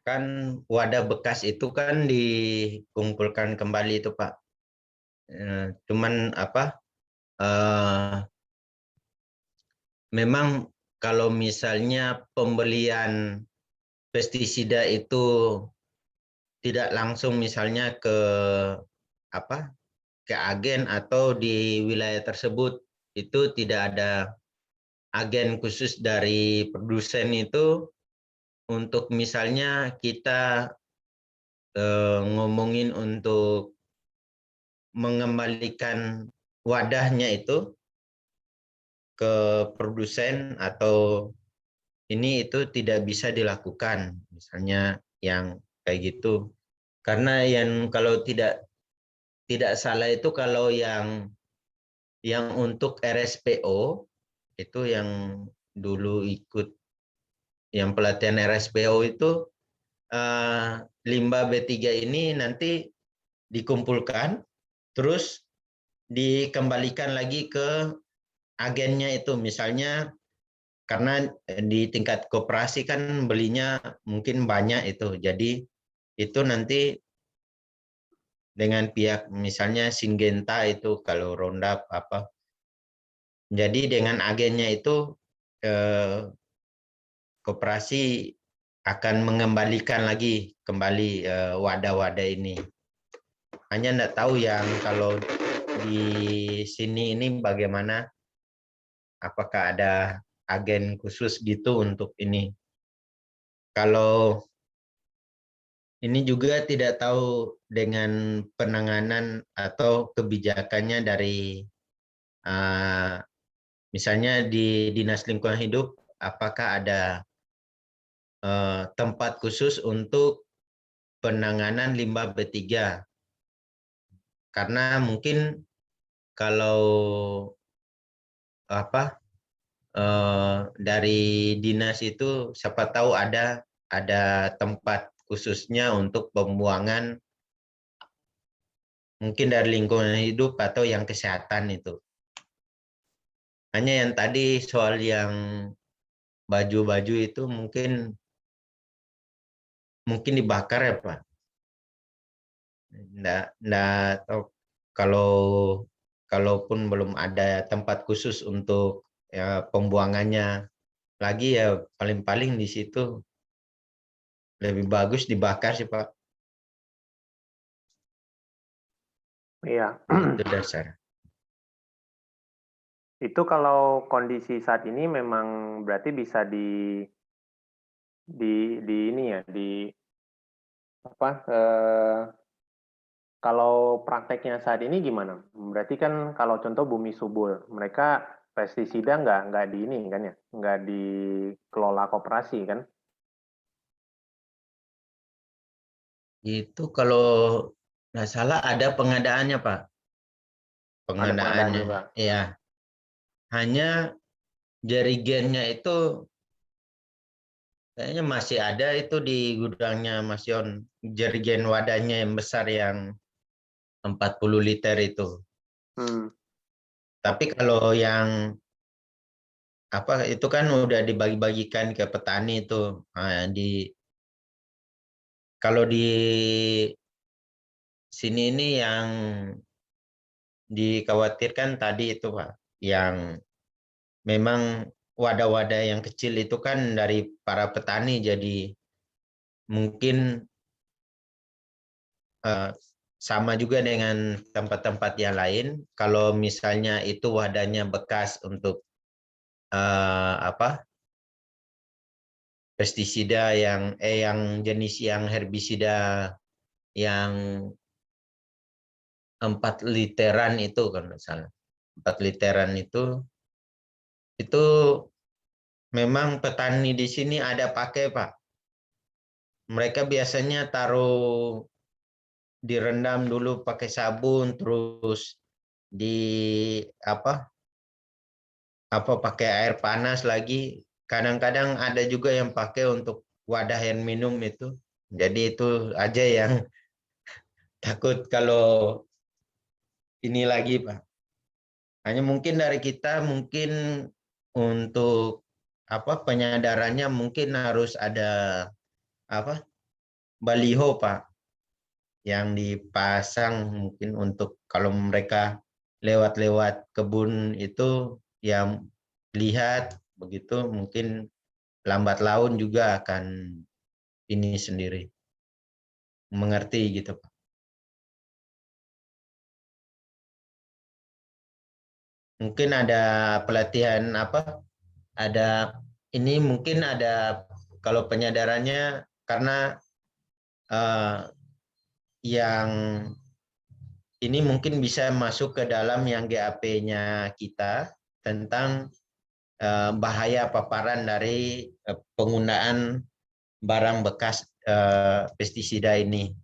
kan wadah bekas itu kan dikumpulkan kembali itu Pak. Cuman apa? Memang kalau misalnya pembelian pestisida itu tidak langsung misalnya ke agen atau di wilayah tersebut itu tidak ada agen khusus dari produsen itu, untuk misalnya kita ngomongin untuk mengembalikan wadahnya itu ke produsen atau itu tidak bisa dilakukan, misalnya yang kayak gitu. Karena yang kalau tidak salah itu kalau yang untuk RSPO itu yang dulu ikut yang pelatihan RSPO itu, limbah B3 ini nanti dikumpulkan terus dikembalikan lagi ke agennya itu, misalnya karena di tingkat koperasi kan belinya mungkin banyak itu, jadi itu nanti dengan pihak misalnya Syngenta itu kalau Roundup apa, jadi dengan agennya itu koperasi akan mengembalikan lagi kembali wadah-wadah ini. Hanya enggak tahu yang kalau di sini ini bagaimana, apakah ada agen khusus gitu untuk ini. Kalau ini juga tidak tahu dengan penanganan atau kebijakannya dari misalnya di Dinas Lingkungan Hidup, apakah ada tempat khusus untuk penanganan limbah B3. Karena mungkin kalau dari dinas itu siapa tahu ada tempat khususnya untuk pembuangan mungkin dari lingkungan hidup atau yang kesehatan itu. Hanya yang tadi soal yang baju-baju itu mungkin dibakar ya Pak. Nggak tahu kalau kalaupun belum ada tempat khusus untuk ya, pembuangannya lagi ya paling-paling di situ lebih bagus dibakar sih Pak.
Iya.
Itu dasar.
Itu kalau kondisi saat ini memang berarti bisa di ini ya, di apa, kalau prakteknya saat ini gimana? Berarti kan kalau contoh bumi subur, mereka pestisida nggak di ini kan ya, nggak dikelola koperasi kan?
Itu kalau nggak salah ada pengadaannya Pak.
Ada pengadaan juga.
Pengadaannya. Ya, hanya jerigennya itu kayaknya masih ada itu di gudangnya Mas Yon. Jerigen wadahnya yang besar yang 40 liter itu. Tapi kalau yang apa itu kan udah dibagi-bagikan ke petani itu. Nah, kalau di sini ini yang dikhawatirkan tadi itu Pak, yang memang wadah-wadah yang kecil itu kan dari para petani jadi mungkin sama juga dengan tempat-tempat yang lain. Kalau misalnya itu wadahnya bekas untuk apa pestisida yang jenis yang herbisida yang 4 literan itu kan misalnya 4 literan itu memang petani di sini ada pakai Pak. Mereka biasanya taruh direndam dulu pakai sabun terus di apa pakai air panas lagi. Kadang-kadang ada juga yang pakai untuk wadah yang minum itu. Jadi itu aja yang takut kalau ini lagi Pak. Hanya mungkin dari kita mungkin untuk penyadarannya mungkin harus ada baliho Pak yang dipasang mungkin untuk kalau mereka lewat-lewat kebun itu yang lihat begitu mungkin lambat laun juga akan ini sendiri mengerti gitu Pak. Mungkin ada pelatihan ada ini mungkin ada kalau penyadarannya karena yang ini mungkin bisa masuk ke dalam yang GAP-nya kita tentang bahaya paparan dari penggunaan barang bekas pestisida ini.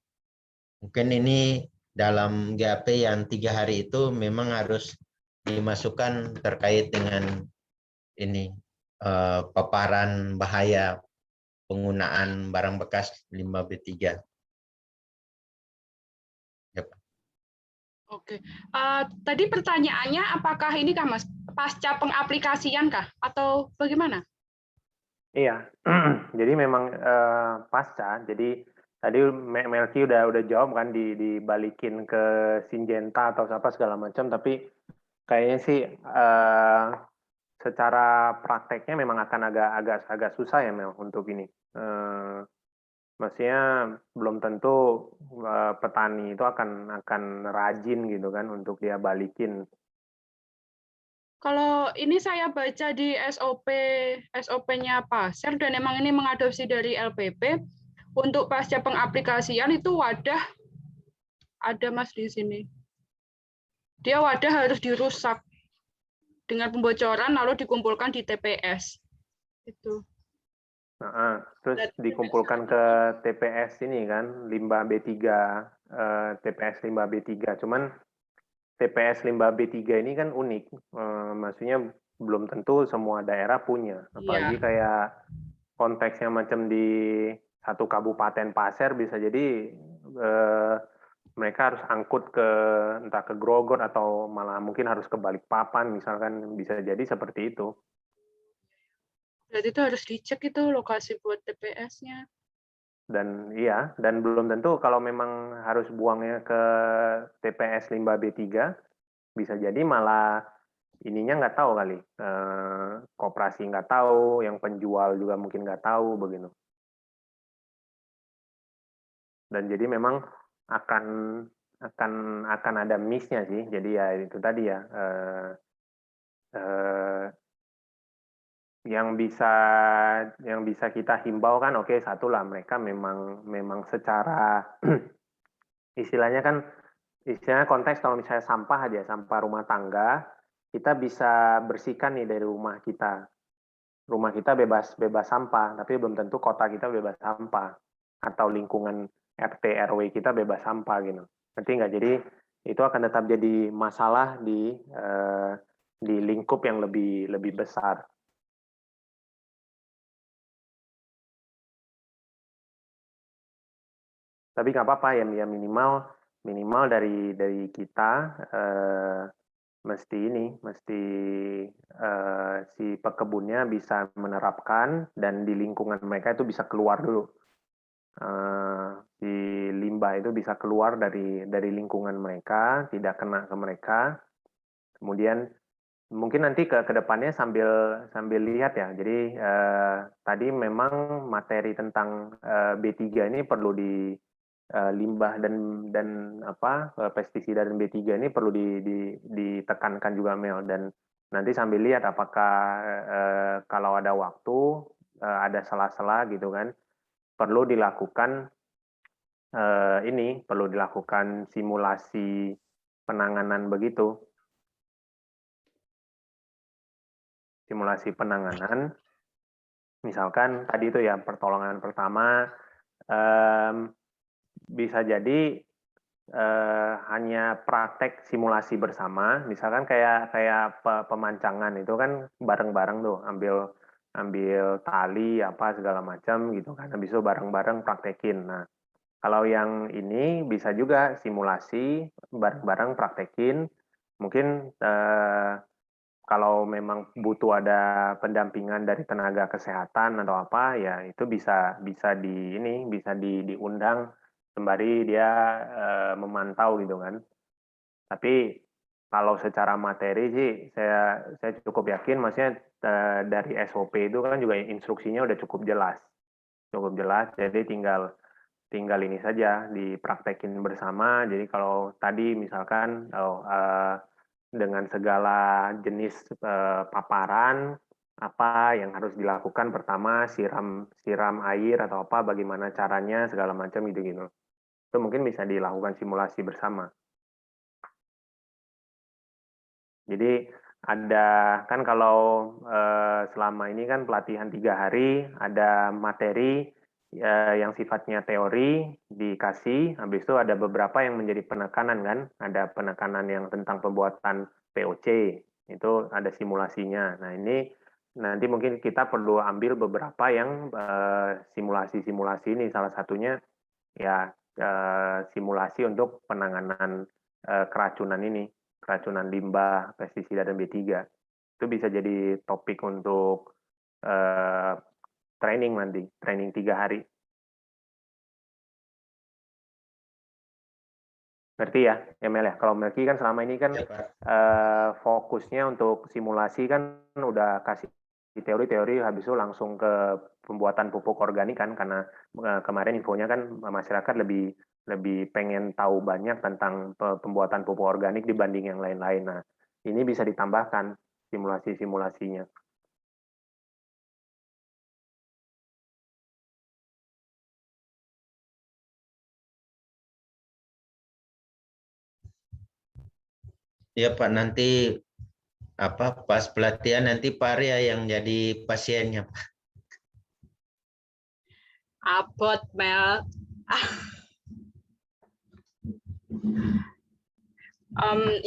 Mungkin ini dalam GAP yang 3 hari itu memang harus dimasukkan terkait dengan ini paparan bahaya penggunaan barang bekas limbah B3. Ya, Pak.
Oke, tadi pertanyaannya apakah ini kah Mas pasca pengaplikasian kah atau bagaimana?
Iya, jadi memang pasca. Jadi tadi Melki udah jawab kan dibalikin ke Syngenta atau apa segala macam. Tapi kayaknya sih secara prakteknya memang akan agak susah ya Mel untuk ini. Maksudnya belum tentu petani itu akan rajin gitu kan untuk dia balikin.
Kalau ini saya baca di SOP-nya Pasar dan memang ini mengadopsi dari LPP untuk pasca pengaplikasian itu wadah ada Mas di sini. Dia wadah harus dirusak dengan pembocoran lalu dikumpulkan di TPS. Itu.
Terus dikumpulkan ke TPS ini kan limbah B3, TPS limbah B3. Cuman TPS limbah B3 ini kan unik, maksudnya belum tentu semua daerah punya. Apalagi kayak konteksnya macam di satu kabupaten Pasir bisa jadi mereka harus angkut ke entah ke Grogol atau malah mungkin harus ke Balikpapan misalkan, bisa jadi seperti itu.
Berarti itu harus dicek itu lokasi buat TPS-nya.
Dan iya, dan belum tentu kalau memang harus buangnya ke TPS Limbah B3, bisa jadi malah ininya nggak tahu kali, koperasi nggak tahu, yang penjual juga mungkin nggak tahu begitu. Dan jadi memang akan ada miss-nya sih. Jadi ya itu tadi ya, yang bisa kita himbau kan, oke, satu lah, mereka memang secara istilahnya konteks kalau misalnya sampah aja, sampah rumah tangga, kita bisa bersihkan nih dari rumah kita. Rumah kita bebas sampah, tapi belum tentu kota kita bebas sampah atau lingkungan RT RW kita bebas sampah gitu. Nanti nggak, jadi itu akan tetap jadi masalah di lingkup yang lebih besar. Tapi nggak apa-apa ya, minimal dari kita mesti si pekebunnya bisa menerapkan, dan di lingkungan mereka itu bisa keluar dulu. Si limbah itu bisa keluar dari lingkungan mereka, tidak kena ke mereka. Kemudian mungkin nanti ke depannya sambil lihat ya. Jadi tadi memang materi tentang B3 ini perlu di limbah dan pestisida dan B3 ini perlu ditekankan juga, Mel, dan nanti sambil lihat apakah kalau ada waktu, ada sela-sela gitu kan, perlu dilakukan simulasi penanganan begitu. Simulasi penanganan, misalkan tadi itu ya, pertolongan pertama, bisa jadi hanya praktek simulasi bersama, misalkan kayak pemancangan itu kan bareng-bareng tuh, ambil tali apa segala macam gitu kan, habis itu bareng-bareng praktekin. Nah, kalau yang ini bisa juga simulasi bareng-bareng praktekin, mungkin kalau memang butuh ada pendampingan dari tenaga kesehatan atau apa ya, itu bisa diundang sembari dia memantau gitu kan. Tapi kalau secara materi sih saya cukup yakin, maksudnya dari SOP itu kan juga instruksinya udah cukup jelas. Jadi tinggal ini saja dipraktekin bersama. Jadi kalau tadi misalkan dengan segala jenis paparan, apa yang harus dilakukan, pertama siram air atau apa, bagaimana caranya, segala macam gitu-gitu. Itu mungkin bisa dilakukan simulasi bersama. Jadi ada kan, kalau selama ini kan pelatihan 3 hari, ada materi yang sifatnya teori dikasih, habis itu ada beberapa yang menjadi penekanan kan, ada penekanan yang tentang pembuatan POC, itu ada simulasinya. Nah ini nanti mungkin kita perlu ambil beberapa yang simulasi-simulasi ini, salah satunya ya simulasi untuk penanganan keracunan ini, keracunan limbah, pestisida, dan B3. Itu bisa jadi topik untuk training nanti, training 3 hari. Ngerti ya, Mel ya? Kalau Melki kan selama ini kan fokusnya untuk simulasi kan udah kasih teori-teori, habis itu langsung ke pembuatan pupuk organik kan, karena kemarin infonya kan masyarakat lebih pengen tahu banyak tentang pembuatan pupuk organik dibanding yang lain-lain. Nah, ini bisa ditambahkan simulasi-simulasinya.
Ya Pak, nanti pas pelatihan nanti Pak Arya yang jadi pasiennya, Pak.
Abot, Mel.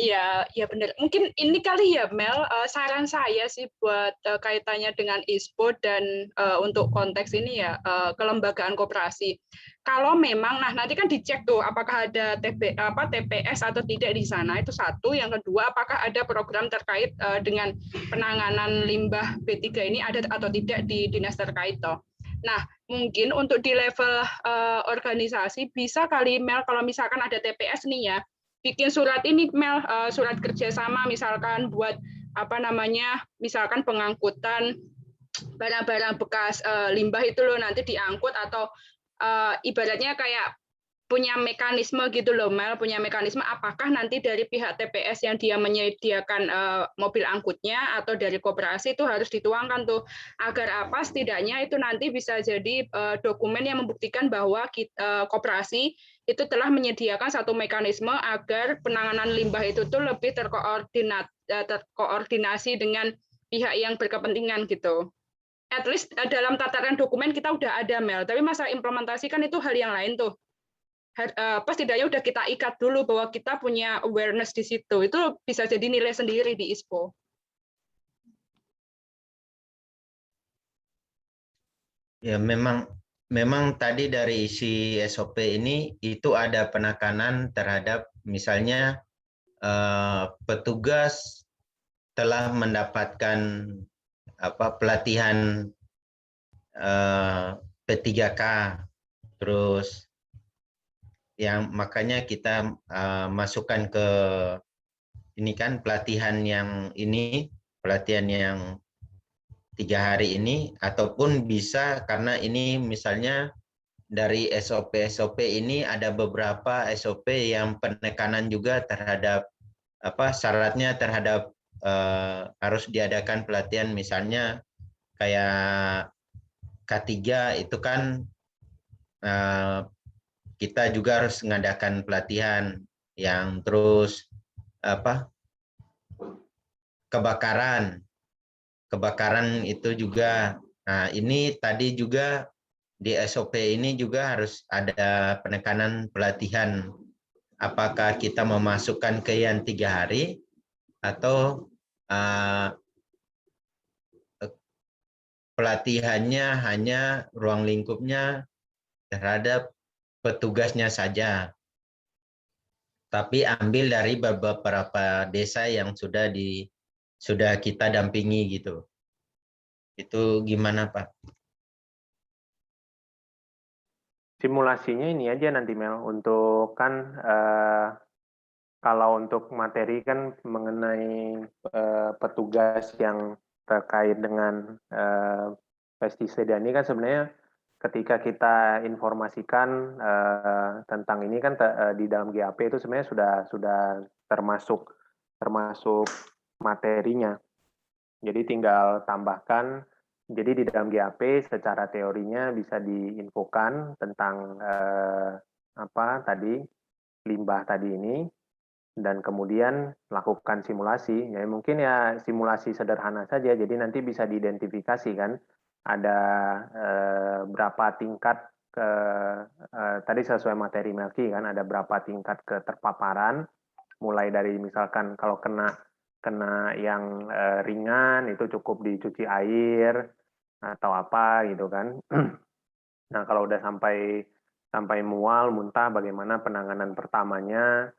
Ya benar. Mungkin ini kali ya Mel, saran saya sih buat kaitannya dengan ISPO dan untuk konteks ini ya kelembagaan koperasi. Kalau memang, nah nanti kan dicek tuh apakah ada TPS atau tidak di sana, itu satu. Yang kedua, apakah ada program terkait dengan penanganan limbah B3 ini ada atau tidak di dinas terkait toh. Nah, mungkin untuk di level organisasi bisa kali Mel kalau misalkan ada TPS nih ya, bikin surat ini Mel, surat kerjasama misalkan buat misalkan pengangkutan barang-barang bekas limbah itu loh nanti diangkut atau ibaratnya kayak punya mekanisme gitu loh Mel, punya mekanisme apakah nanti dari pihak TPS yang dia menyediakan mobil angkutnya atau dari koperasi itu harus dituangkan tuh agar apa setidaknya itu nanti bisa jadi dokumen yang membuktikan bahwa koperasi itu telah menyediakan satu mekanisme agar penanganan limbah itu tuh lebih terkoordinasi dengan pihak yang berkepentingan gitu. At least dalam tataran dokumen kita udah ada Mel, tapi masalah implementasi kan itu hal yang lain tuh. Setidaknya udah kita ikat dulu bahwa kita punya awareness di situ. Itu bisa jadi nilai sendiri di ISPO.
Ya memang tadi dari isi SOP ini itu ada penekanan terhadap misalnya petugas telah mendapatkan pelatihan P3K, terus yang makanya kita masukkan ke ini kan pelatihan yang 3 hari ini, ataupun bisa karena ini misalnya dari SOP ini ada beberapa SOP yang penekanan juga terhadap syaratnya terhadap harus diadakan pelatihan, misalnya kayak K3 itu kan kita juga harus mengadakan pelatihan yang terus kebakaran itu juga. Nah, ini tadi juga di SOP ini juga harus ada penekanan pelatihan. Apakah kita memasukkan ke yang 3 hari atau pelatihannya hanya ruang lingkupnya terhadap petugasnya saja, tapi ambil dari beberapa desa yang sudah kita dampingi gitu. Itu gimana Pak?
Simulasinya ini aja nanti Mel, untuk kan kalau untuk materi kan mengenai petugas yang terkait dengan pestisida ini kan sebenarnya ketika kita informasikan tentang ini kan di dalam GAP itu sebenarnya sudah termasuk materinya. Jadi tinggal tambahkan. Jadi di dalam GAP secara teorinya bisa diinfokan tentang limbah tadi ini, dan kemudian lakukan simulasi. Ya mungkin ya simulasi sederhana saja. Jadi nanti bisa diidentifikasi kan ada berapa tingkat tadi sesuai materi Melki kan ada berapa tingkat keterpaparan, mulai dari misalkan kalau kena yang ringan itu cukup dicuci air atau apa gitu kan. Nah kalau udah sampai mual, muntah, bagaimana penanganan pertamanya,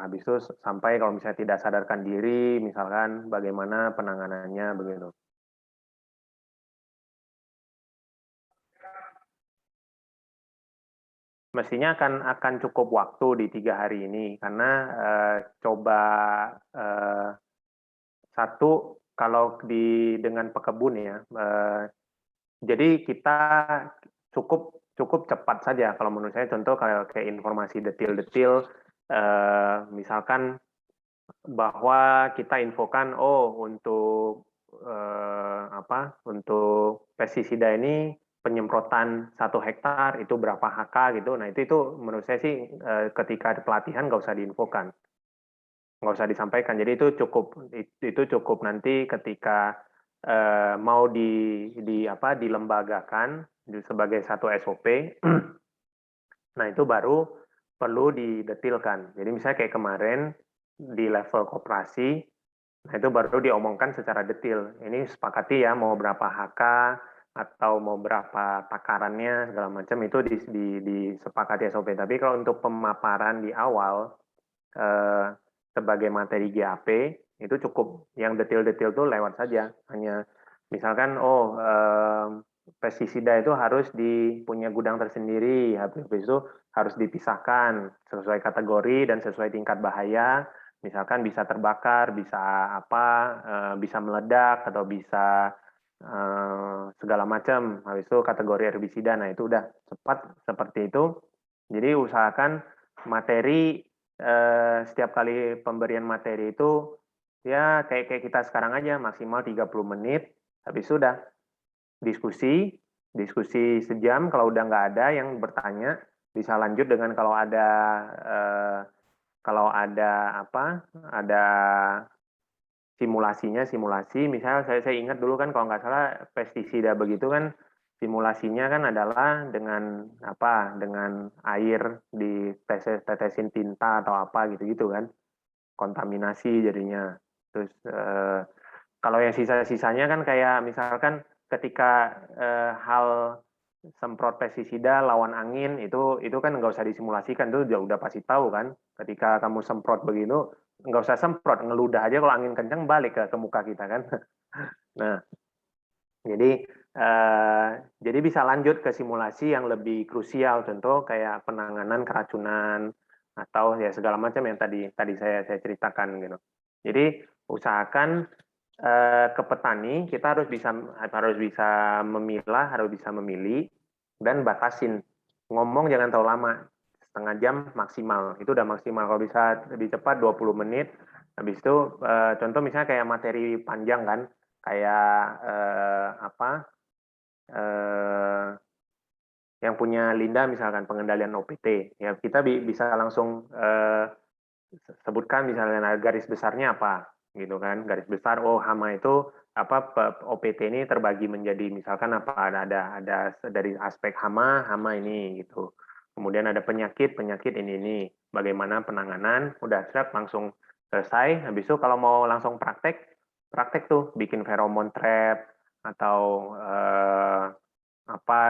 habis itu sampai kalau misalnya tidak sadarkan diri, misalkan bagaimana penanganannya begitu. Mestinya akan cukup waktu di 3 hari ini karena coba satu kalau dengan pekebun ya, jadi kita cukup cepat saja kalau menurut saya. Contoh kayak informasi detil-detil, misalkan bahwa kita infokan untuk untuk pestisida ini penyemprotan 1 hektar itu berapa HK gitu. Nah itu menurut saya sih ketika pelatihan nggak usah diinfokan, nggak usah disampaikan. Jadi itu cukup nanti ketika mau dilembagakan sebagai satu SOP. Nah itu baru perlu didetilkan. Jadi misalnya kayak kemarin di level koperasi, nah itu baru diomongkan secara detail. Ini sepakati ya mau berapa HK atau mau berapa takarannya segala macam itu disepakati SOP. Tapi kalau untuk pemaparan di awal sebagai materi GAP itu cukup yang detail-detail tuh lewat saja. Hanya misalkan pestisida itu harus punya gudang tersendiri, habis itu harus dipisahkan sesuai kategori dan sesuai tingkat bahaya. Misalkan bisa terbakar, bisa bisa meledak atau bisa segala macam. Habis itu kategori herbisida. Nah itu udah cepat seperti itu. Jadi usahakan materi setiap kali pemberian materi itu ya kayak kita sekarang aja maksimal 30 menit. Habis itu udah diskusi sejam. Kalau udah nggak ada yang bertanya, bisa lanjut dengan kalau ada simulasi. Misalnya saya ingat dulu kan kalau nggak salah pestisida begitu kan simulasinya kan adalah dengan air ditetesin tinta atau apa gitu kan, kontaminasi jadinya. Terus kalau yang sisa-sisanya kan kayak misalkan ketika hal semprot pestisida lawan angin itu kan nggak usah disimulasikan, itu udah pasti tahu kan. Ketika kamu semprot begitu nggak usah semprot, ngeludah aja kalau angin kencang balik ke muka kita kan. Nah jadi bisa lanjut ke simulasi yang lebih krusial, contoh kayak penanganan keracunan atau ya segala macam yang tadi saya ceritakan gitu. Jadi usahakan ke petani kita harus bisa memilah, harus bisa memilih dan batasin. Ngomong jangan terlalu lama, setengah jam maksimal. Itu udah maksimal. Kalau bisa lebih cepat 20 menit. Habis itu contoh misalnya kayak materi panjang kan, kayak yang punya Linda misalkan pengendalian OPT. Ya kita bisa langsung sebutkan misalnya garis besarnya apa gitu kan, garis besar hama itu OPT ini terbagi menjadi misalkan ada dari aspek hama ini gitu, kemudian ada penyakit ini bagaimana penanganan, udah langsung selesai. Habis itu kalau mau langsung praktek tuh bikin pheromone trap atau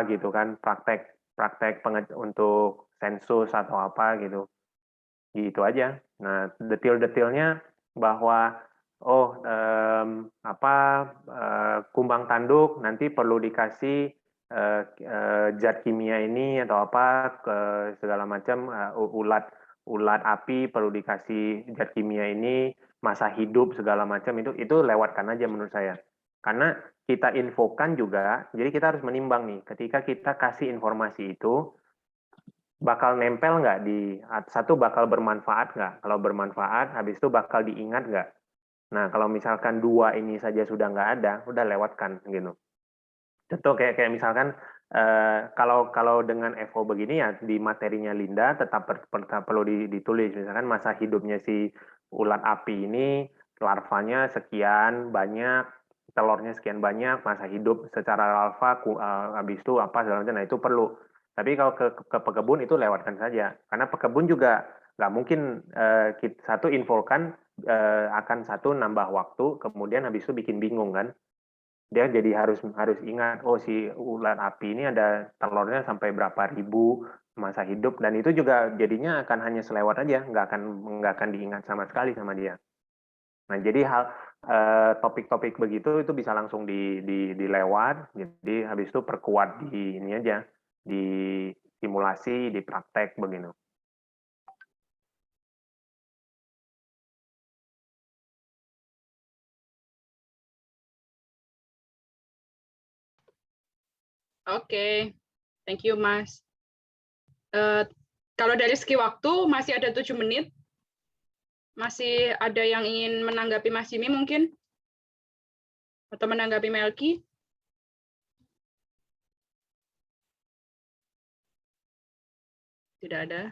gitu kan, praktek untuk sensus atau apa gitu aja. Nah, detail-detailnya bahwa kumbang tanduk nanti perlu dikasih zat kimia ini atau segala macam, ulat api perlu dikasih zat kimia ini, masa hidup segala macam itu lewatkan aja menurut saya. Karena kita infokan juga, jadi kita harus menimbang nih, ketika kita kasih informasi itu bakal nempel nggak bakal bermanfaat nggak? Kalau bermanfaat, habis itu bakal diingat nggak? Nah, kalau misalkan 2 ini saja sudah nggak ada, udah lewatkan gitu. Contoh kayak misalkan kalau dengan Evo begini ya di materinya Linda tetap perlu ditulis misalkan masa hidupnya si ulat api ini, larvanya sekian banyak, telurnya sekian banyak, masa hidup secara larva habis itu segala macam. Nah itu perlu. Tapi kalau ke pekebun itu lewatkan saja, karena pekebun juga nggak mungkin satu infokan akan nambah waktu, kemudian habis itu bikin bingung kan. Dia jadi harus ingat, si ulat api ini ada telurnya sampai berapa ribu masa hidup, dan itu juga jadinya akan hanya selewat aja, nggak akan diingat sama sekali sama dia. Nah jadi topik-topik begitu itu bisa langsung dilewat, jadi habis itu perkuat di ini aja, di simulasi, di praktek begitu.
Oke, thank you Mas. Kalau dari segi waktu masih ada 7 menit. Masih ada yang ingin menanggapi Mas Jimmy mungkin? Atau menanggapi Melki? Tidak ada.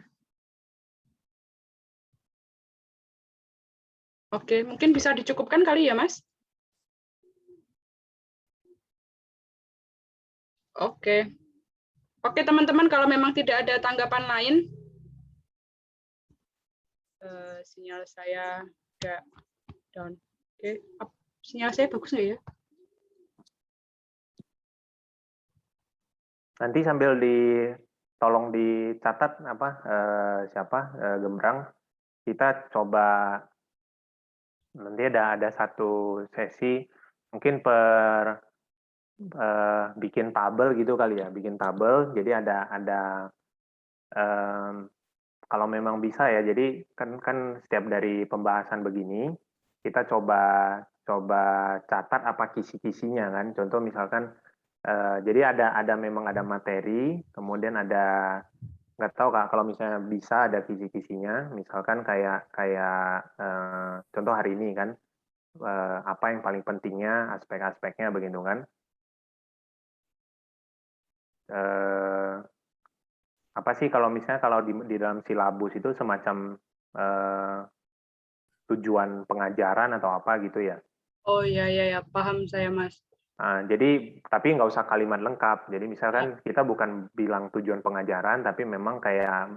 Oke, mungkin bisa dicukupkan kali ya, Mas? Oke. Oke, teman-teman, kalau memang tidak ada tanggapan lain, Sinyal saya agak down. Oke, sinyal saya bagus nggak ya?
Nanti sambil tolong dicatat Gembrang, kita coba nanti ada satu sesi mungkin bikin tabel gitu kali ya, bikin tabel. Jadi ada kalau memang bisa ya, jadi kan setiap dari pembahasan begini kita coba catat apa kisi-kisinya kan. Contoh misalkan jadi memang ada materi, kemudian ada nggak tahu Kak, kalau misalnya bisa ada kisi-kisinya, misalkan kayak contoh hari ini kan apa yang paling pentingnya, aspek-aspeknya begitu kan. Apa sih kalau misalnya di dalam silabus itu semacam tujuan pengajaran atau apa gitu ya.
Oh ya, paham saya Mas.
Nah, jadi tapi nggak usah kalimat lengkap. Jadi misalkan kita bukan bilang tujuan pengajaran, tapi memang kayak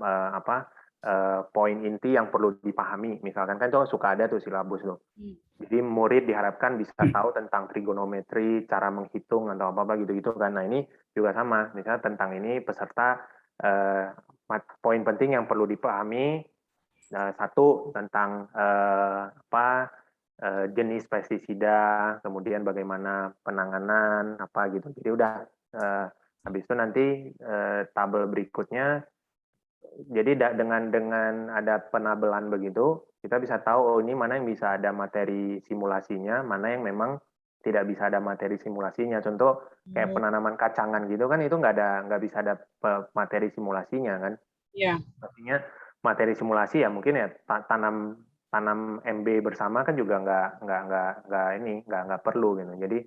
poin inti yang perlu dipahami. Misalkan kan itu suka ada tuh silabus tuh. Jadi murid diharapkan bisa tahu tentang trigonometri, cara menghitung atau apa gitu-gitu kan. Nah ini juga sama. Misalnya tentang ini peserta poin penting yang perlu dipahami. Satu tentang jenis pestisida, kemudian bagaimana penanganan apa gitu. Jadi udah habis itu nanti tabel berikutnya. Jadi dengan ada penabelan begitu, kita bisa tahu ini mana yang bisa ada materi simulasinya, mana yang memang tidak bisa ada materi simulasinya. Contoh kayak penanaman kacangan gitu kan, itu nggak bisa ada materi simulasinya kan.
Iya.
Artinya materi simulasi ya mungkin ya tanam MB bersama kan juga nggak perlu gitu. Jadi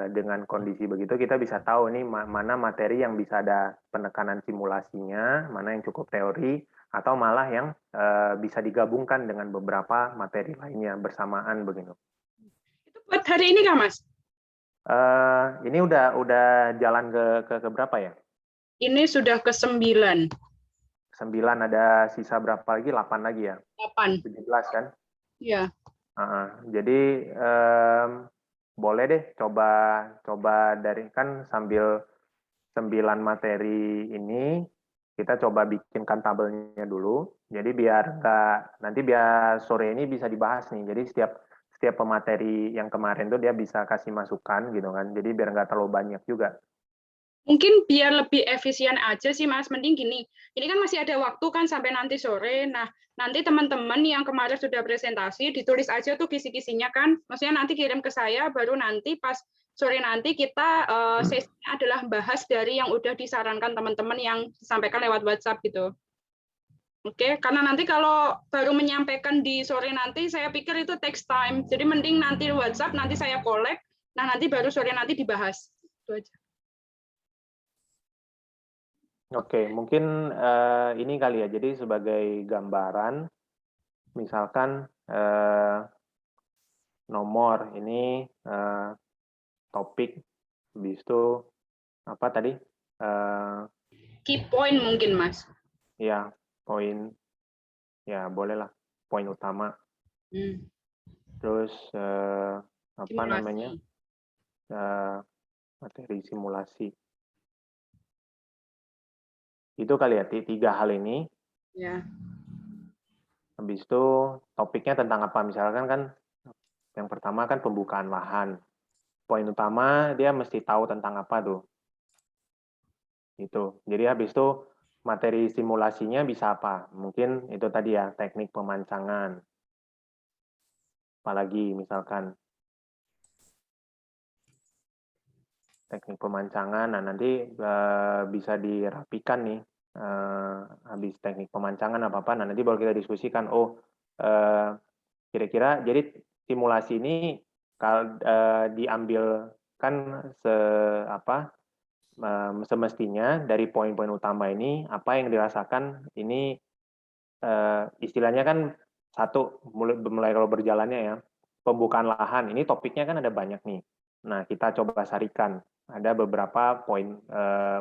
dengan kondisi begitu kita bisa tahu nih mana materi yang bisa ada penekanan simulasinya, mana yang cukup teori, atau malah yang bisa digabungkan dengan beberapa materi lainnya bersamaan begitu.
Itu buat hari ini kah Mas?
Ini udah jalan ke berapa ya?
Ini sudah ke-9.
9, ada sisa berapa lagi? 8 lagi ya?
8.
17 kan?
Iya.
Jadi boleh deh coba dari kan sambil 9 materi ini kita coba bikinkan tabelnya dulu. Jadi biar sore ini bisa dibahas nih. Jadi setiap pemateri yang kemarin tuh dia bisa kasih masukan gitu kan. Jadi biar nggak terlalu banyak juga.
Mungkin biar lebih efisien aja sih Mas, mending gini. Ini kan masih ada waktu kan sampai nanti sore. Nah, nanti teman-teman yang kemarin sudah presentasi ditulis aja tuh kisi-kisinya kan. Maksudnya nanti kirim ke saya, baru nanti pas sore nanti kita sesinya adalah bahas dari yang udah disarankan teman-teman yang disampaikan lewat WhatsApp gitu. Oke, karena nanti kalau baru menyampaikan di sore nanti, saya pikir itu takes time. Jadi mending nanti WhatsApp, nanti saya collect, nah nanti baru sore nanti dibahas. Itu aja.
Oke, mungkin ini kali ya. Jadi sebagai gambaran, misalkan nomor ini topik, habis itu apa tadi?
Key point mungkin Mas.
Ya, poin, ya bolehlah poin utama. Terus apa
Simulasi.
namanya? Materi simulasi. Itu kali ya, 3 hal ini.
Ya.
Habis itu topiknya tentang apa? Misalkan kan yang pertama kan pembukaan lahan. Poin utama dia mesti tahu tentang apa tuh. Itu. Jadi habis itu materi simulasinya bisa apa? Mungkin itu tadi ya, teknik pemancangan. Apalagi misalkan teknik pemancangan, nah nanti bisa dirapikan nih. Habis teknik pemancangan apa-apa, nah nanti baru kita diskusikan, kira-kira jadi simulasi ini kalau diambil kan semestinya dari poin-poin utama ini, apa yang dirasakan ini istilahnya kan satu, mulai kalau berjalannya ya, pembukaan lahan, ini topiknya kan ada banyak nih. Nah, kita coba sarikan. Ada beberapa poin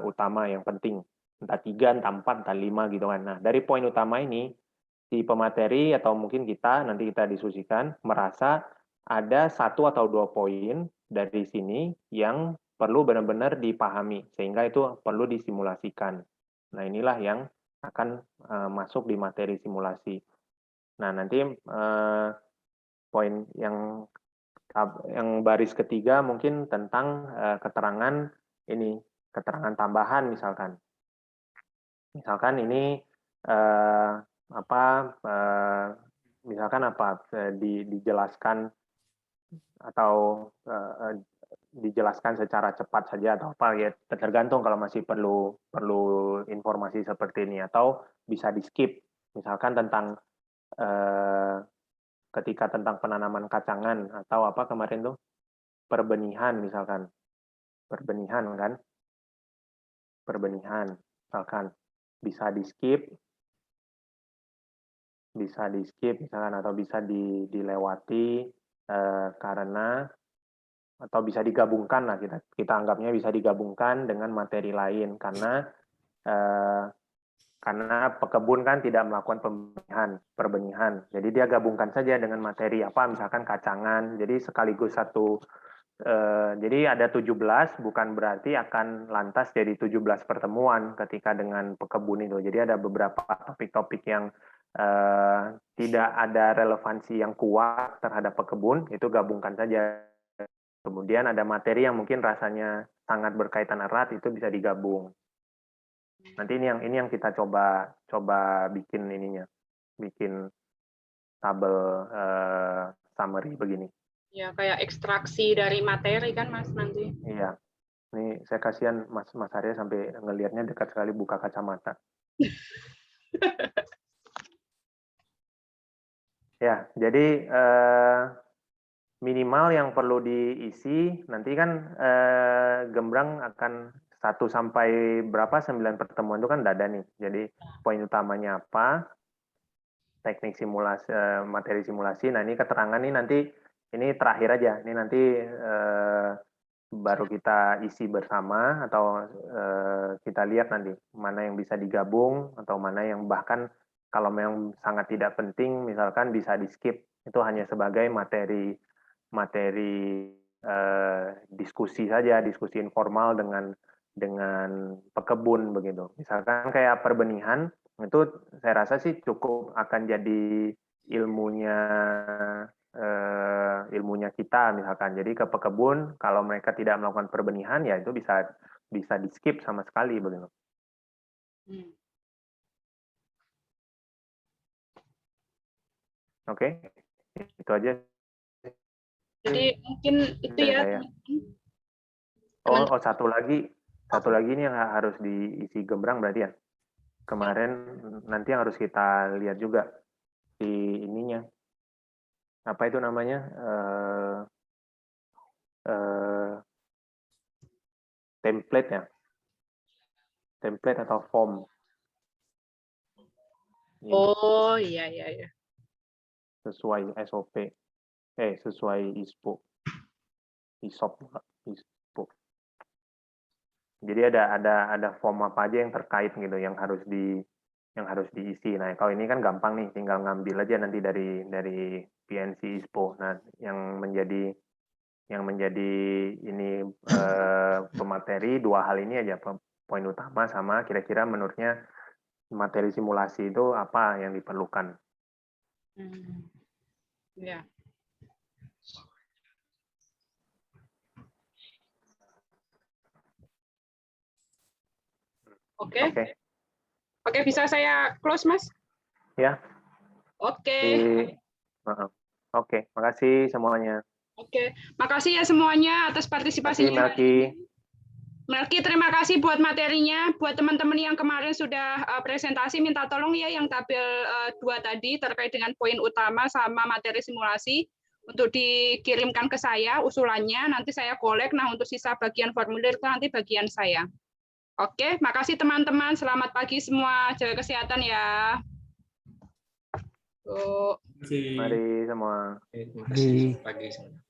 utama yang penting. Entah 3, entah 4, entah 5 gitu kan. Nah, dari poin utama ini, si pemateri atau mungkin nanti kita diskusikan merasa ada 1 atau 2 poin dari sini yang perlu benar-benar dipahami sehingga itu perlu disimulasikan. Nah, inilah yang akan masuk di materi simulasi. Nah, nanti poin yang baris ketiga mungkin tentang keterangan tambahan misalkan. Misalkan ini dijelaskan atau dijelaskan secara cepat saja atau apa ya, tergantung kalau masih perlu informasi seperti ini atau bisa di skip. Misalkan tentang ketika tentang penanaman kacangan atau apa kemarin tuh perbenihan misalkan. Perbenihan misalkan bisa di skip misalkan atau bisa dilewati karena atau bisa digabungkan lah kita anggapnya bisa digabungkan dengan materi lain karena pekebun kan tidak melakukan perbenihan. Jadi dia gabungkan saja dengan materi apa misalkan kacangan. Jadi sekaligus jadi ada 17 bukan berarti akan lantas jadi 17 pertemuan ketika dengan pekebun itu. Jadi ada beberapa topik-topik yang tidak ada relevansi yang kuat terhadap pekebun, itu gabungkan saja. Kemudian ada materi yang mungkin rasanya sangat berkaitan erat, itu bisa digabung. Nanti ini yang kita coba bikin tabel summary begini.
Ya, kayak ekstraksi dari materi kan, Mas, nanti.
Iya. Ini saya kasihan Mas Arya sampai ngelihatnya dekat sekali buka kacamata. Ya, jadi minimal yang perlu diisi nanti kan Gembrang akan 1 sampai berapa 9 pertemuan itu kan ada nih. Jadi poin utamanya apa? Teknik simulasi, materi simulasi. Nah, ini keterangan nih nanti ini terakhir aja. Ini nanti baru kita isi bersama atau kita lihat nanti mana yang bisa digabung atau mana yang bahkan kalau memang sangat tidak penting misalkan bisa di-skip. Itu hanya sebagai materi diskusi saja, diskusi informal dengan pekebun begitu. Misalkan kayak perbenihan itu saya rasa sih cukup akan jadi ilmunya kita misalkan. Jadi ke pekebun kalau mereka tidak melakukan perbenihan ya itu bisa di-skip sama sekali begitu. Oke. Itu aja.
Jadi mungkin itu ya.
Satu lagi ini yang harus diisi Gembrang berarti ya. Kemarin nanti yang harus kita lihat juga di ininya. Apa itu namanya? Template ya. Template atau form.
Oh, iya.
Sesuai SOP. Sesuai ISPO. ISPO. Jadi ada form apa aja yang terkait gitu yang harus diisi. Nah, kalau ini kan gampang nih, tinggal ngambil aja nanti dari PNC ISPO. Nah, yang menjadi ini pemateri 2 hal ini aja, poin utama sama kira-kira menurutnya materi simulasi itu apa yang diperlukan.
Ya. Oke, bisa saya close, Mas?
Ya.
Oke.
Oke, makasih semuanya.
Oke, makasih ya semuanya atas partisipasinya. Melki, terima kasih buat materinya. Buat teman-teman yang kemarin sudah presentasi, minta tolong ya yang tabel 2 tadi terkait dengan poin utama sama materi simulasi untuk dikirimkan ke saya usulannya. Nanti saya kolek. Nah, untuk sisa bagian formulir itu nanti bagian saya. Oke, makasih teman-teman. Selamat pagi semua. Jaga kesehatan ya.
Mari semua.
Terima kasih. Pagi semua.